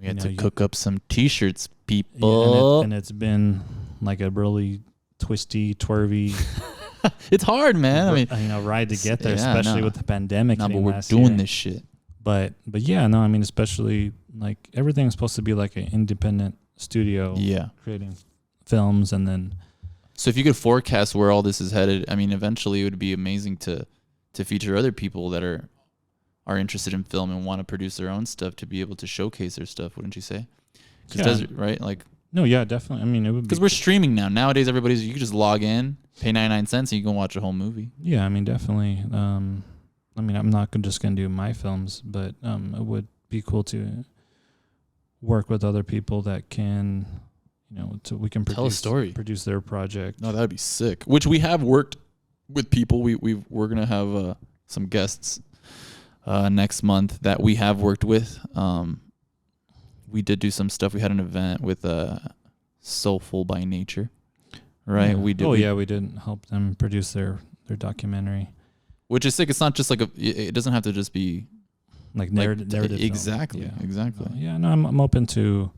we had to cook up some T-shirts, people. Yeah, and it's been like a really twisty, twervy. It's hard, man. I mean, you know, ride to get there, especially with the pandemic. No, but we're doing this shit. But yeah, no, I mean, especially like everything's supposed to be like an independent studio. Yeah. Creating films, and then. So if you could forecast where all this is headed, I mean, eventually it would be amazing to feature other people that are interested in film and want to produce their own stuff to be able to showcase their stuff, wouldn't you say? Right? Like, no, yeah, definitely. I mean, it would because we're streaming now. Nowadays, you can just log in, pay 99 cents, and you can watch a whole movie. Yeah, I mean, definitely. I mean, I'm not just going to do my films, but it would be cool to work with other people that can, you know, we can tell a story, produce their project. No, that'd be sick. Which we have worked with people. We're gonna have some guests next month that we have worked with. We did do some stuff. We had an event with Soulful by Nature, right? Yeah. We did. We did help them produce their documentary, which is sick. It's not just like it doesn't have to just be like narrative. Exactly. Yeah. Exactly. Yeah. No, I'm open to.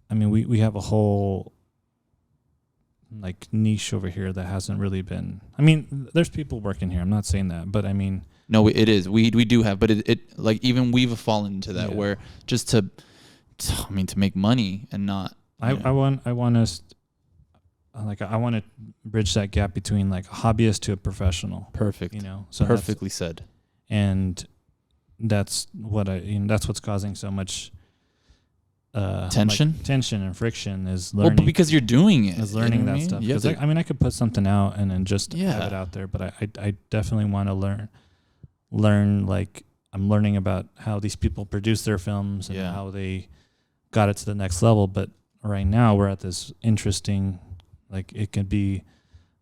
I mean, we have a whole like niche over here that hasn't really been. I mean, there's people working here. I'm not saying that, but I mean. No, it is. We do have, but it like even we've fallen into that where just to make money and not. I want us, like I want to bridge that gap between like a hobbyist to a professional. Perfect. You know, so perfectly said. And that's what that's what's causing so much tension and friction is learning. Well, because you're doing it. Is learning that stuff. Because I mean, I could put something out and then just have it out there, but I definitely want to learn like I'm learning about how these people produce their films and how they got it to the next level. But right now we're at this interesting, like it could be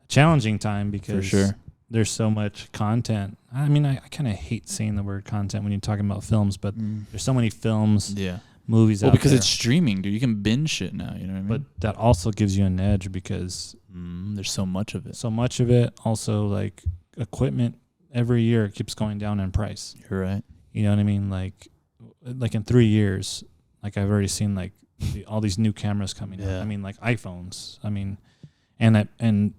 a challenging time because there's so much content. I mean, I kind of hate saying the word content when you're talking about films, but there's so many films, movies out there. Well, because it's streaming, dude. You can binge shit now, you know what I mean? But that also gives you an edge because there's so much of it. So much of it. Also, like equipment every year keeps going down in price. You're right. You know what I mean? Like in 3 years, like I've already seen like all these new cameras coming out. I mean, like iPhones. I mean, and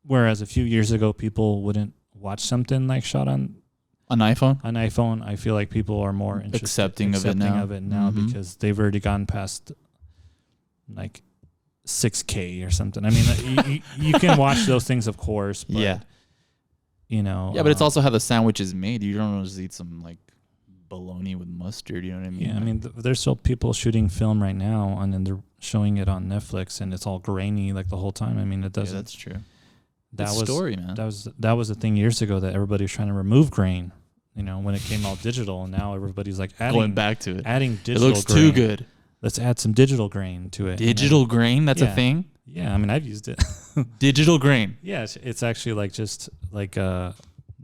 whereas a few years ago people wouldn't watch something like shot on an iPhone. I feel like people are more accepting of it now because they've already gone past like 6K or something. I mean, you can watch those things, of course. But, you know. Yeah, but it's also how the sandwich is made. You don't just eat some like bologna with mustard. You know what I mean? Yeah, I mean, there's still people shooting film right now, and then they're showing it on Netflix, and it's all grainy like the whole time. I mean, it doesn't. Yeah, that's true. That was story, man. That was the thing years ago that everybody was trying to remove grain. You know, when it came out digital, and now everybody's like going back to it. Adding digital. It looks grain. too good. Let's add some digital grain to it. Digital grain? That's a thing? Yeah, I mean, I've used it. Digital grain? Yeah, it's actually like just like a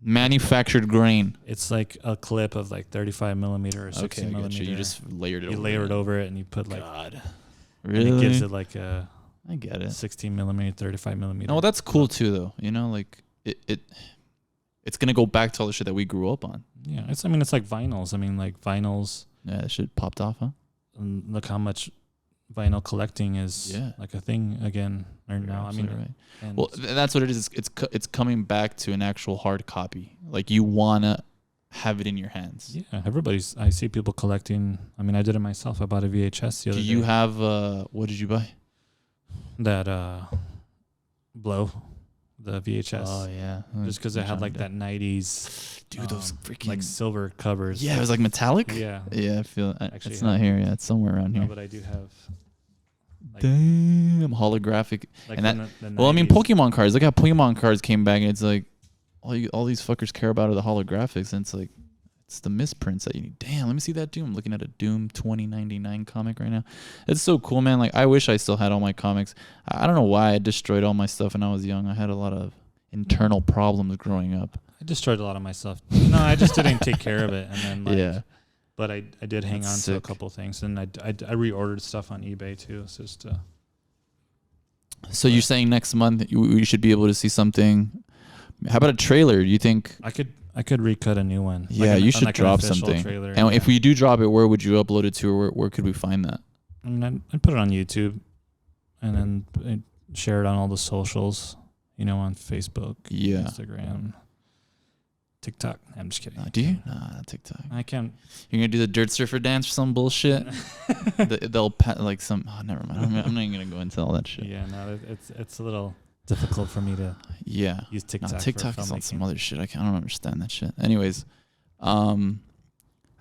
manufactured grain. It's like a clip of like 35 millimeter or 60 millimeter. You just layered it. You layer it over it, and you put like. God, really? And it gives it like a. I get it. 16 millimeter, 35 millimeter. No, well, that's cool too, though. You know, like it it's gonna go back to all the shit that we grew up on. Yeah, it's like vinyls. Like vinyls. Yeah, that shit popped off, huh? And look how much vinyl collecting is like a thing again right now. I mean, right. Well, that's what it is. It's coming back to an actual hard copy. Like you wanna have it in your hands. Yeah, I see people collecting. I mean, I did it myself. I bought a VHS the other day. Do you have what did you buy? That Blow, the VHS. Oh yeah, just because it had like that 90s, dude, those freaking like silver covers. Yeah, it was like metallic. Yeah, I feel actually it's not here. Yeah, it's somewhere around here. No, but I do have. Like, damn, holographic. Like and that. Well, I mean, Pokemon cards. Look how Pokemon cards came back, and it's like all these fuckers care about are the holographics, and it's like it's the misprints that you need. Damn, let me see that Doom. I'm looking at a Doom 2099 comic right now. It's so cool, man. Like I wish I still had all my comics. I don't know why I destroyed all my stuff when I was young. I had a lot of internal problems growing up. I destroyed a lot of my stuff. No, I just didn't take care of it, and then yeah. But I did hang on to a couple things, and I reordered stuff on eBay too. So just so you're saying next month we should be able to see something? How about a trailer? Do you think I could recut a new one? Yeah, you should drop something. Trailer, and if we do drop it, where would you upload it to, or where could we find that? I mean, I'd put it on YouTube, and then I'd share it on all the socials. On Facebook, Instagram, TikTok. I'm just kidding. Do you? Nah, not TikTok. I can't. You're gonna do the dirt surfer dance or some bullshit? They'll like some. Oh, never mind. I'm not even gonna go into all that shit. Yeah, no, it's a little difficult for me to. Yeah. Use TikTok. No, TikTok is on some other shit. I don't understand that shit. Anyways,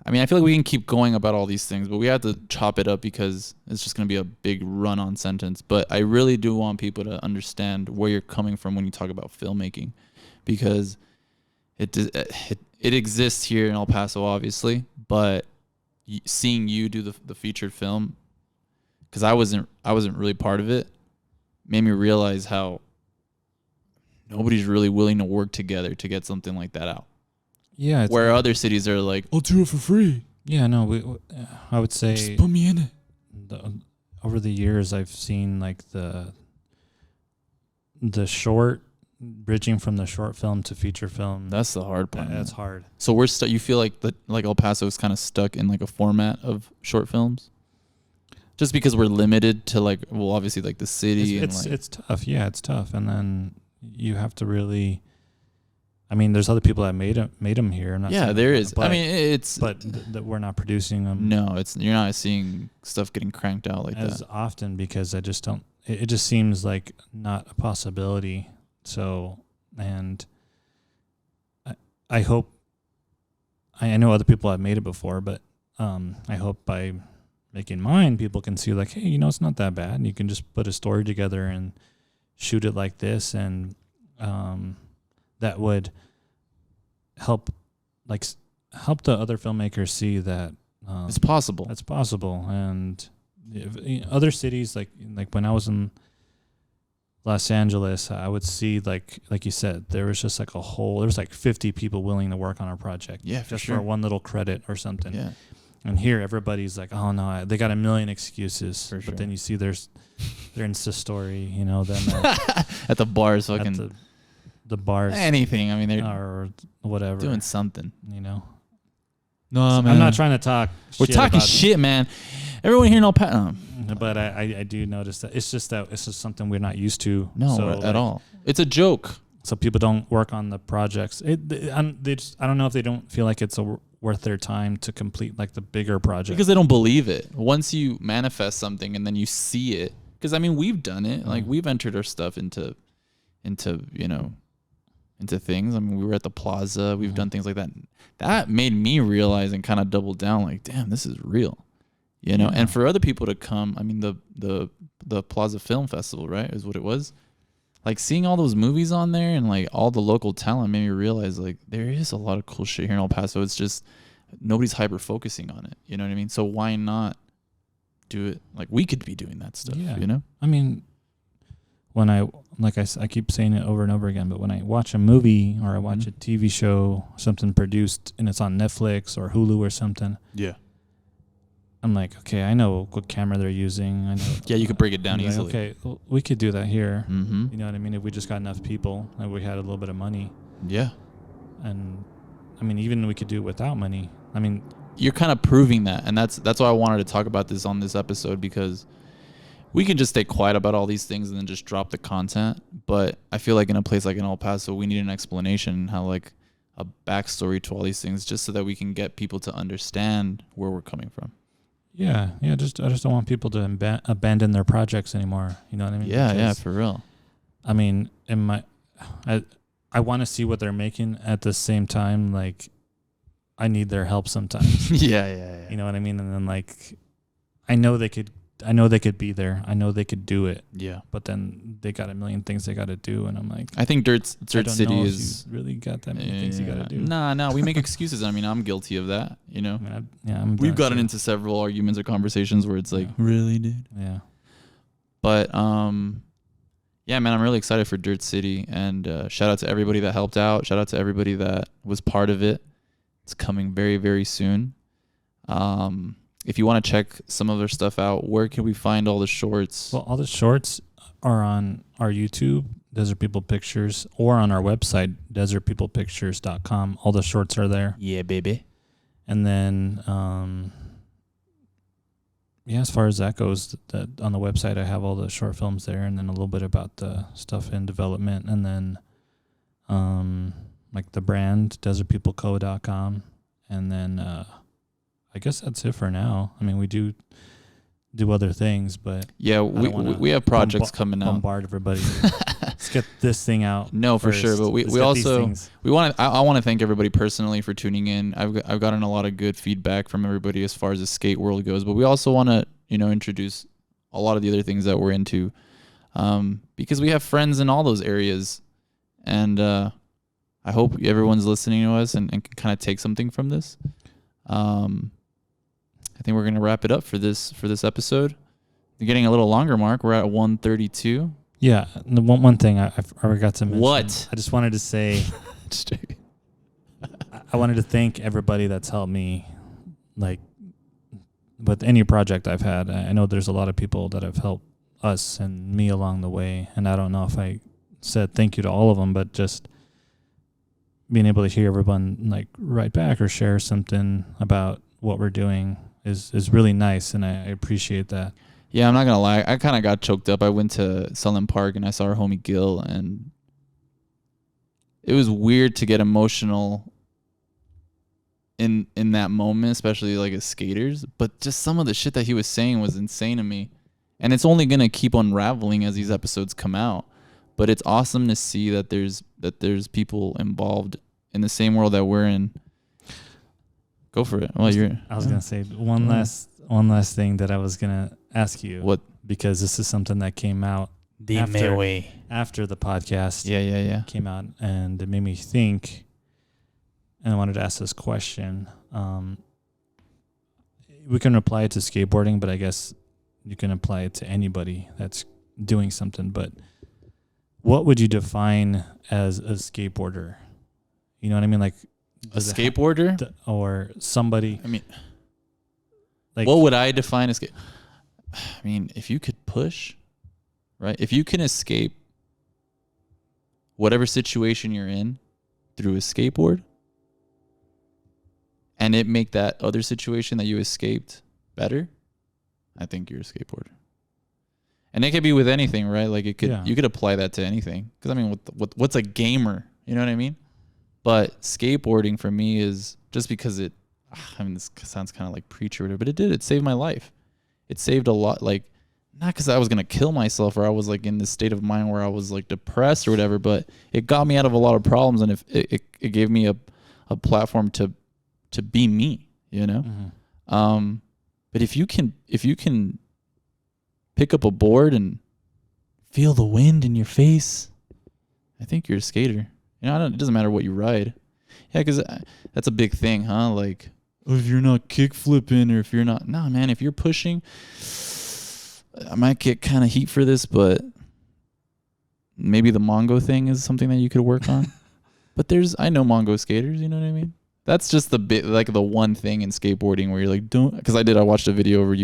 I mean, I feel like we can keep going about all these things, but we have to chop it up because it's just going to be a big run-on sentence. But I really do want people to understand where you're coming from when you talk about filmmaking, because it exists here in El Paso, obviously, but seeing you do the featured film, because I wasn't really part of it, made me realize how nobody's really willing to work together to get something like that out. Yeah, where other cities are like, I'll do it for free. Yeah, no, I would say just put me in it. Over the years, I've seen like the short bridging from the short film to feature film. That's the hard part. That's hard. So we're you feel like like El Paso is kind of stuck in like a format of short films, just because we're limited to like, well, obviously like the city. It's tough. Yeah, it's tough, and then you have to really. I mean, there's other people that made them here. There is. But, I mean, that we're not producing them. No, you're not seeing stuff getting cranked out like as that often, because I just don't. It just seems like not a possibility. So, and I hope. I know other people have made it before, but I hope by making mine, people can see like, hey, it's not that bad. And you can just put a story together and shoot it like this, and that would help the other filmmakers see that it's possible. That's possible. And other cities, like when I was in Los Angeles, I would see like you said, there was just like there was like 50 people willing to work on our project. Yeah, just for one little credit or something. Yeah. And here, everybody's like, oh no, they got a million excuses. For sure. But then you see their Insta story, them at the bars, fucking. The bars, anything. I mean, they're or whatever doing something. No, man. I'm not trying to talk. We're talking shit, man. Everyone here in El Paso. But I do notice that it's just something we're not used to. No, at all. It's a joke. So people don't work on the projects. I don't know if they don't feel like it's worth their time to complete like the bigger project, because they don't believe it. Once you manifest something and then you see it, because I mean, we've done it. Like we've entered our stuff into things. I mean, we were at the plaza. We've done things like that. That made me realize and kind of double down, like, damn, this is real, And for other people to come, I mean, the Plaza Film Festival, right, is what it was. Like seeing all those movies on there and like all the local talent made me realize like there is a lot of cool shit here in El Paso. It's just nobody's hyper focusing on it. You know what I mean? So why not do it? Like we could be doing that stuff. Yeah. I mean, when I keep saying it over and over again, but when I watch a movie or I watch a TV show, something produced and it's on Netflix or Hulu or something, I'm like, okay, I know what camera they're using. I know. Yeah, you could break it down easily. Okay, well, we could do that here. Mm-hmm. You know what I mean? If we just got enough people and we had a little bit of money. Yeah. And I mean, even we could do it without money. I mean, you're kind of proving that, and that's why I wanted to talk about this on this episode, because we can just stay quiet about all these things and then just drop the content. But I feel like in a place like in El Paso, we need an explanation, how like a backstory to all these things, just so that we can get people to understand where we're coming from. Yeah. I just don't want people to abandon their projects anymore. You know what I mean? Yeah, for real. I mean, I want to see what they're making at the same time. Like, I need their help sometimes. Yeah. You know what I mean? And then like, I know they could be there. I know they could do it. Yeah. But then they got a million things they got to do, and I'm like, I think Dirt City is really got that many things you got to do. Nah, we make excuses. I mean, I'm guilty of that. You know. I mean, we've gotten into several arguments or conversations where it's like, really, dude. Yeah. But yeah, man, I'm really excited for Dirt City, and shout out to everybody that helped out. Shout out to everybody that was part of it. It's coming very, very soon. If you want to check some of their stuff out, where can we find all the shorts? Well, all the shorts are on our YouTube, Desert People Pictures, or on our website, desertpeoplepictures.com. All the shorts are there. Yeah, baby. And then, as far as that goes, that on the website, I have all the short films there, and then a little bit about the stuff in development, and then like the brand, desertpeopleco.com, and then I guess that's it for now. I mean, we do other things, but yeah, we have projects coming out. Bombard everybody. Let's get this thing out. No, first. for sure. But we also I want to thank everybody personally for tuning in. I've gotten a lot of good feedback from everybody as far as the skate world goes. But we also want to introduce a lot of the other things that we're into, because we have friends in all those areas, and I hope everyone's listening to us and can kind of take something from this. I think we're going to wrap it up for this episode. We're getting a little longer, Mark. We're at 1:32. Yeah. The one thing I forgot to mention. What? I just wanted to say, I wanted to thank everybody that's helped me, like, with any project I've had. I know there's a lot of people that have helped us and me along the way, and I don't know if I said thank you to all of them, but just being able to hear everyone like write back or share something about what we're doing is really nice, and I appreciate that. Yeah, I'm not gonna lie, I kind of got choked up. I went to Sunland Park and I saw our homie Gil, and it was weird to get emotional in that moment, especially like as skaters. But just some of the shit that he was saying was insane to me, and it's only gonna keep unraveling as these episodes come out. But it's awesome to see that there's people involved in the same world that we're in. Go for it. Well, I was gonna say one last thing that I was gonna ask you. What? Because this is something that came out after the podcast. Yeah. Came out, and it made me think. And I wanted to ask this question. We can apply it to skateboarding, but I guess you can apply it to anybody that's doing something. But what would you define as a skateboarder? You know what I mean? Like a skateboarder or somebody. I mean, like, what would I define as I mean, if you could push, right? If you can escape whatever situation you're in through a skateboard, and it make that other situation that you escaped better, I think you're a skateboarder. And it could be with anything, right? Like you could apply that to anything. Because I mean, what's a gamer? You know what I mean? But skateboarding for me is just because this sounds kind of like preacher, but it saved my life. It saved a lot, like, not because I was going to kill myself or I was like in this state of mind where I was like depressed or whatever, but it got me out of a lot of problems, and it gave me a platform to be me, you know? Mm-hmm. But if you can pick up a board and feel the wind in your face, I think you're a skater. You know, it doesn't matter what you ride. Yeah, because that's a big thing, huh? Like, if you're not kick flipping, or if you're not... No, man, if you're pushing... I might get kind of heat for this, but maybe the Mongo thing is something that you could work on. But I know Mongo skaters, you know what I mean? That's just the bit, like the one thing in skateboarding where you're like, don't... Because I watched a video on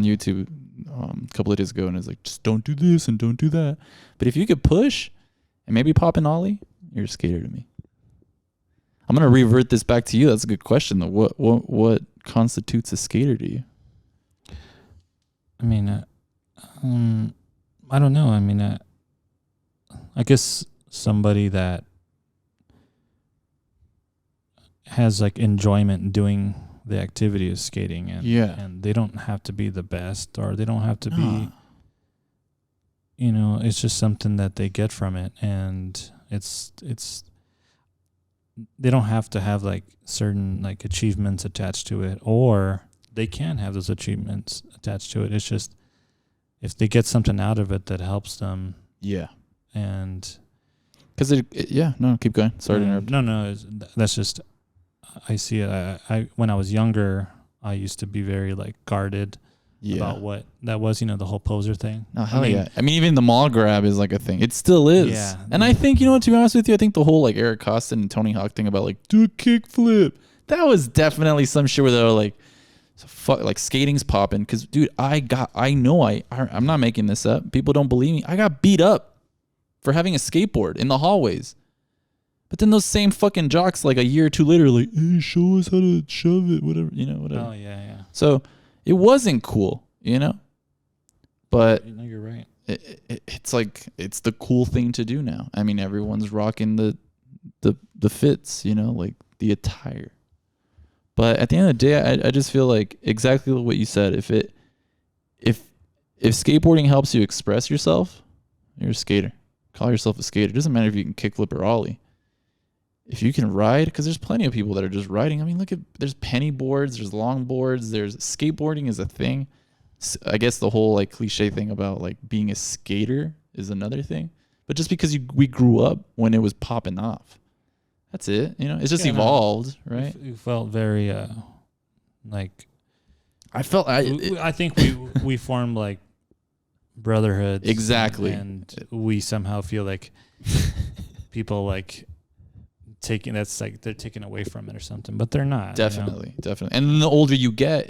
YouTube a couple of days ago, and it's like, just don't do this and don't do that. But if you could push and maybe pop an ollie, you're a skater to me. I'm gonna revert this back to you. That's a good question though. What constitutes a skater to you? I mean, I don't know. I mean, I guess somebody that has like enjoyment in doing the activity of skating, and they don't have to be the best, or they don't have to be, you know, it's just something that they get from it, and it's they don't have to have like certain like achievements attached to it, or they can have those achievements attached to it. It's just if they get something out of it that helps them. Yeah. And because keep going. Sorry to interrupt. No, that's just, I see it. I when I was younger, I used to be very like guarded about what that was, you know, the whole poser thing. Oh, hell yeah. I mean, even the mall grab is like a thing. It still is. Yeah. And I think, you know what, to be honest with you, I think the whole like Eric Costin and Tony Hawk thing about like, do a kick flip. That was definitely some shit where they were like, like skating's popping. Cause dude, I'm not making this up. People don't believe me. I got beat up for having a skateboard in the hallways. But then those same fucking jocks, like a year or two later, like, hey, show us how to shove it, whatever, you know, whatever. Oh, yeah. So it wasn't cool, you know? But no, you're right. It's like, it's the cool thing to do now. I mean, everyone's rocking the fits, you know, like the attire. But at the end of the day, I just feel like exactly what you said. If skateboarding helps you express yourself, you're a skater. Call yourself a skater. It doesn't matter if you can kickflip or ollie. If you can ride, because there's plenty of people that are just riding. I mean, there's penny boards, there's long boards, there's skateboarding is a thing. I guess the whole like cliche thing about like being a skater is another thing. But just because we grew up when it was popping off, that's it. You know, it's just evolved, right? You felt very like. I felt I think we formed like brotherhoods. Exactly, and we somehow feel like people like. That's like they're taken away from it or something, but they're not. Definitely. And then the older you get,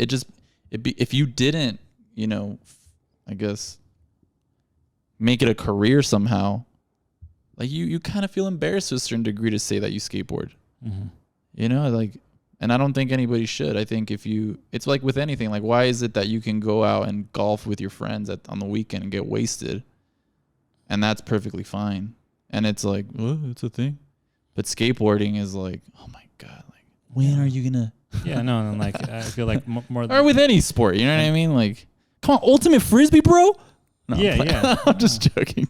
if you didn't, you know, I guess make it a career somehow, like you kind of feel embarrassed to a certain degree to say that you skateboard. Mm-hmm. You know, like, and I don't think anybody should. I think it's like with anything, like why is it that you can go out and golf with your friends on the weekend and get wasted, and that's perfectly fine, and it's like, oh, it's a thing. But skateboarding is like, oh my God, like when are you gonna? Yeah, no, and like I feel like more. Or with any sport, you know what I mean? Like, come on, ultimate frisbee, bro. No, yeah. I'm just joking.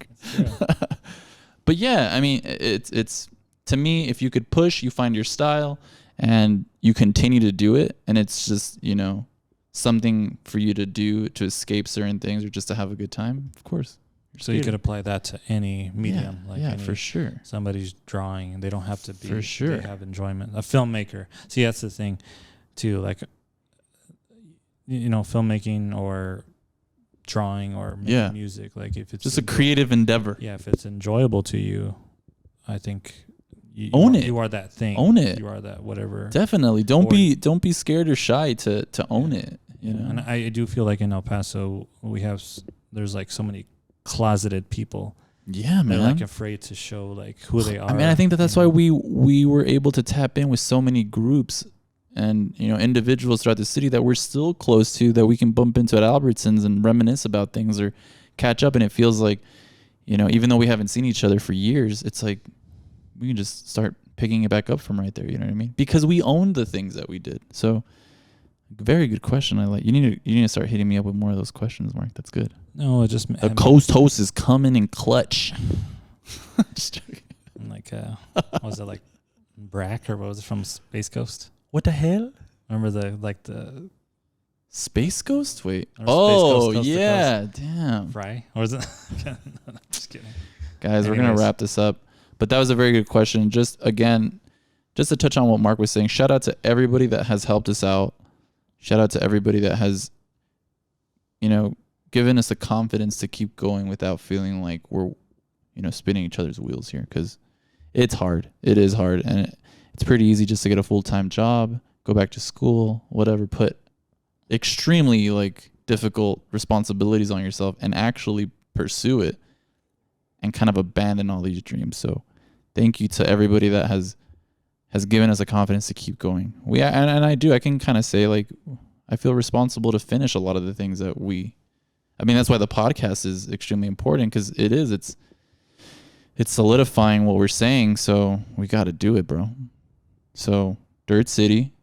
But yeah, I mean, it's to me, if you could push, you find your style, and you continue to do it, and it's just, you know, something for you to do to escape certain things or just to have a good time. Of course. So you could apply that to any medium, for sure. Somebody's drawing, and they don't have to be. For sure, they have enjoyment. A filmmaker. See, that's the thing, too. Like, you know, filmmaking or drawing or making music. Like, if it's just a creative endeavor. Yeah, if it's enjoyable to you, I think you own it. You are that thing. Own it. You are that whatever. Definitely. Don't be scared or shy to own it. You know. And I do feel like in El Paso there's like so many closeted people. Yeah, man. They're like afraid to show like who they are. I mean, I think that's why we were able to tap in with so many groups and, you know, individuals throughout the city that we're still close to, that we can bump into at Albertsons and reminisce about things or catch up. And it feels like, you know, even though we haven't seen each other for years, it's like we can just start picking it back up from right there. You know what I mean? Because we owned the things that we did. So very good question. You need to start hitting me up with more of those questions, Mark. That's good. No, it just the Coast Host is coming in clutch. Just joking. Like, what was it, like Brack, or what was it from Space Ghost? What the hell? Remember the Space Ghost? Wait. Oh, Coast yeah. Damn. Fry? Or was it? No, just kidding. Guys, we're going to wrap this up. But that was a very good question. Just to touch on what Mark was saying, shout out to everybody that has helped us out. Shout out to everybody that has, you know, given us the confidence to keep going without feeling like we're, you know, spinning each other's wheels here, because it's hard. It is hard. And it's pretty easy just to get a full-time job, go back to school, whatever, put extremely like difficult responsibilities on yourself and actually pursue it and kind of abandon all these dreams. So thank you to everybody that has has given us the confidence to keep going. And I can kind of say, like, I feel responsible to finish a lot of the things that that's why the podcast is extremely important, because it's solidifying what we're saying. So we got to do it, bro. So Dirt City,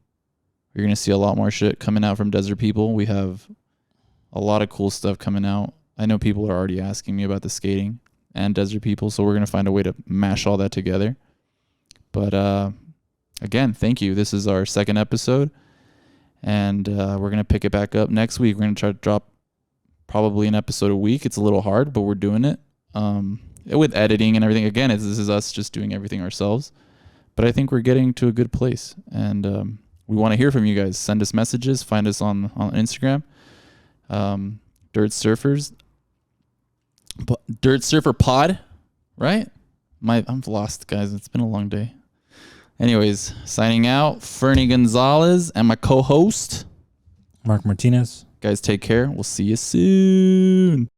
you're going to see a lot more shit coming out from Desert People. We have a lot of cool stuff coming out. I know people are already asking me about the skating and Desert People, so we're going to find a way to mash all that together. But again, thank you. This is our second episode, and we're going to pick it back up next week. We're going to try to drop probably an episode a week. It's a little hard, but we're doing it. With editing and everything, again, this is us just doing everything ourselves. But I think we're getting to a good place, and we want to hear from you guys. Send us messages. Find us on Instagram. Dirt Surfers. Dirt Surfer Pod, right? I'm lost, guys. It's been a long day. Anyways, signing out. Ferny Gonzalez and my co-host, Mark Martinez. Guys, take care. We'll see you soon.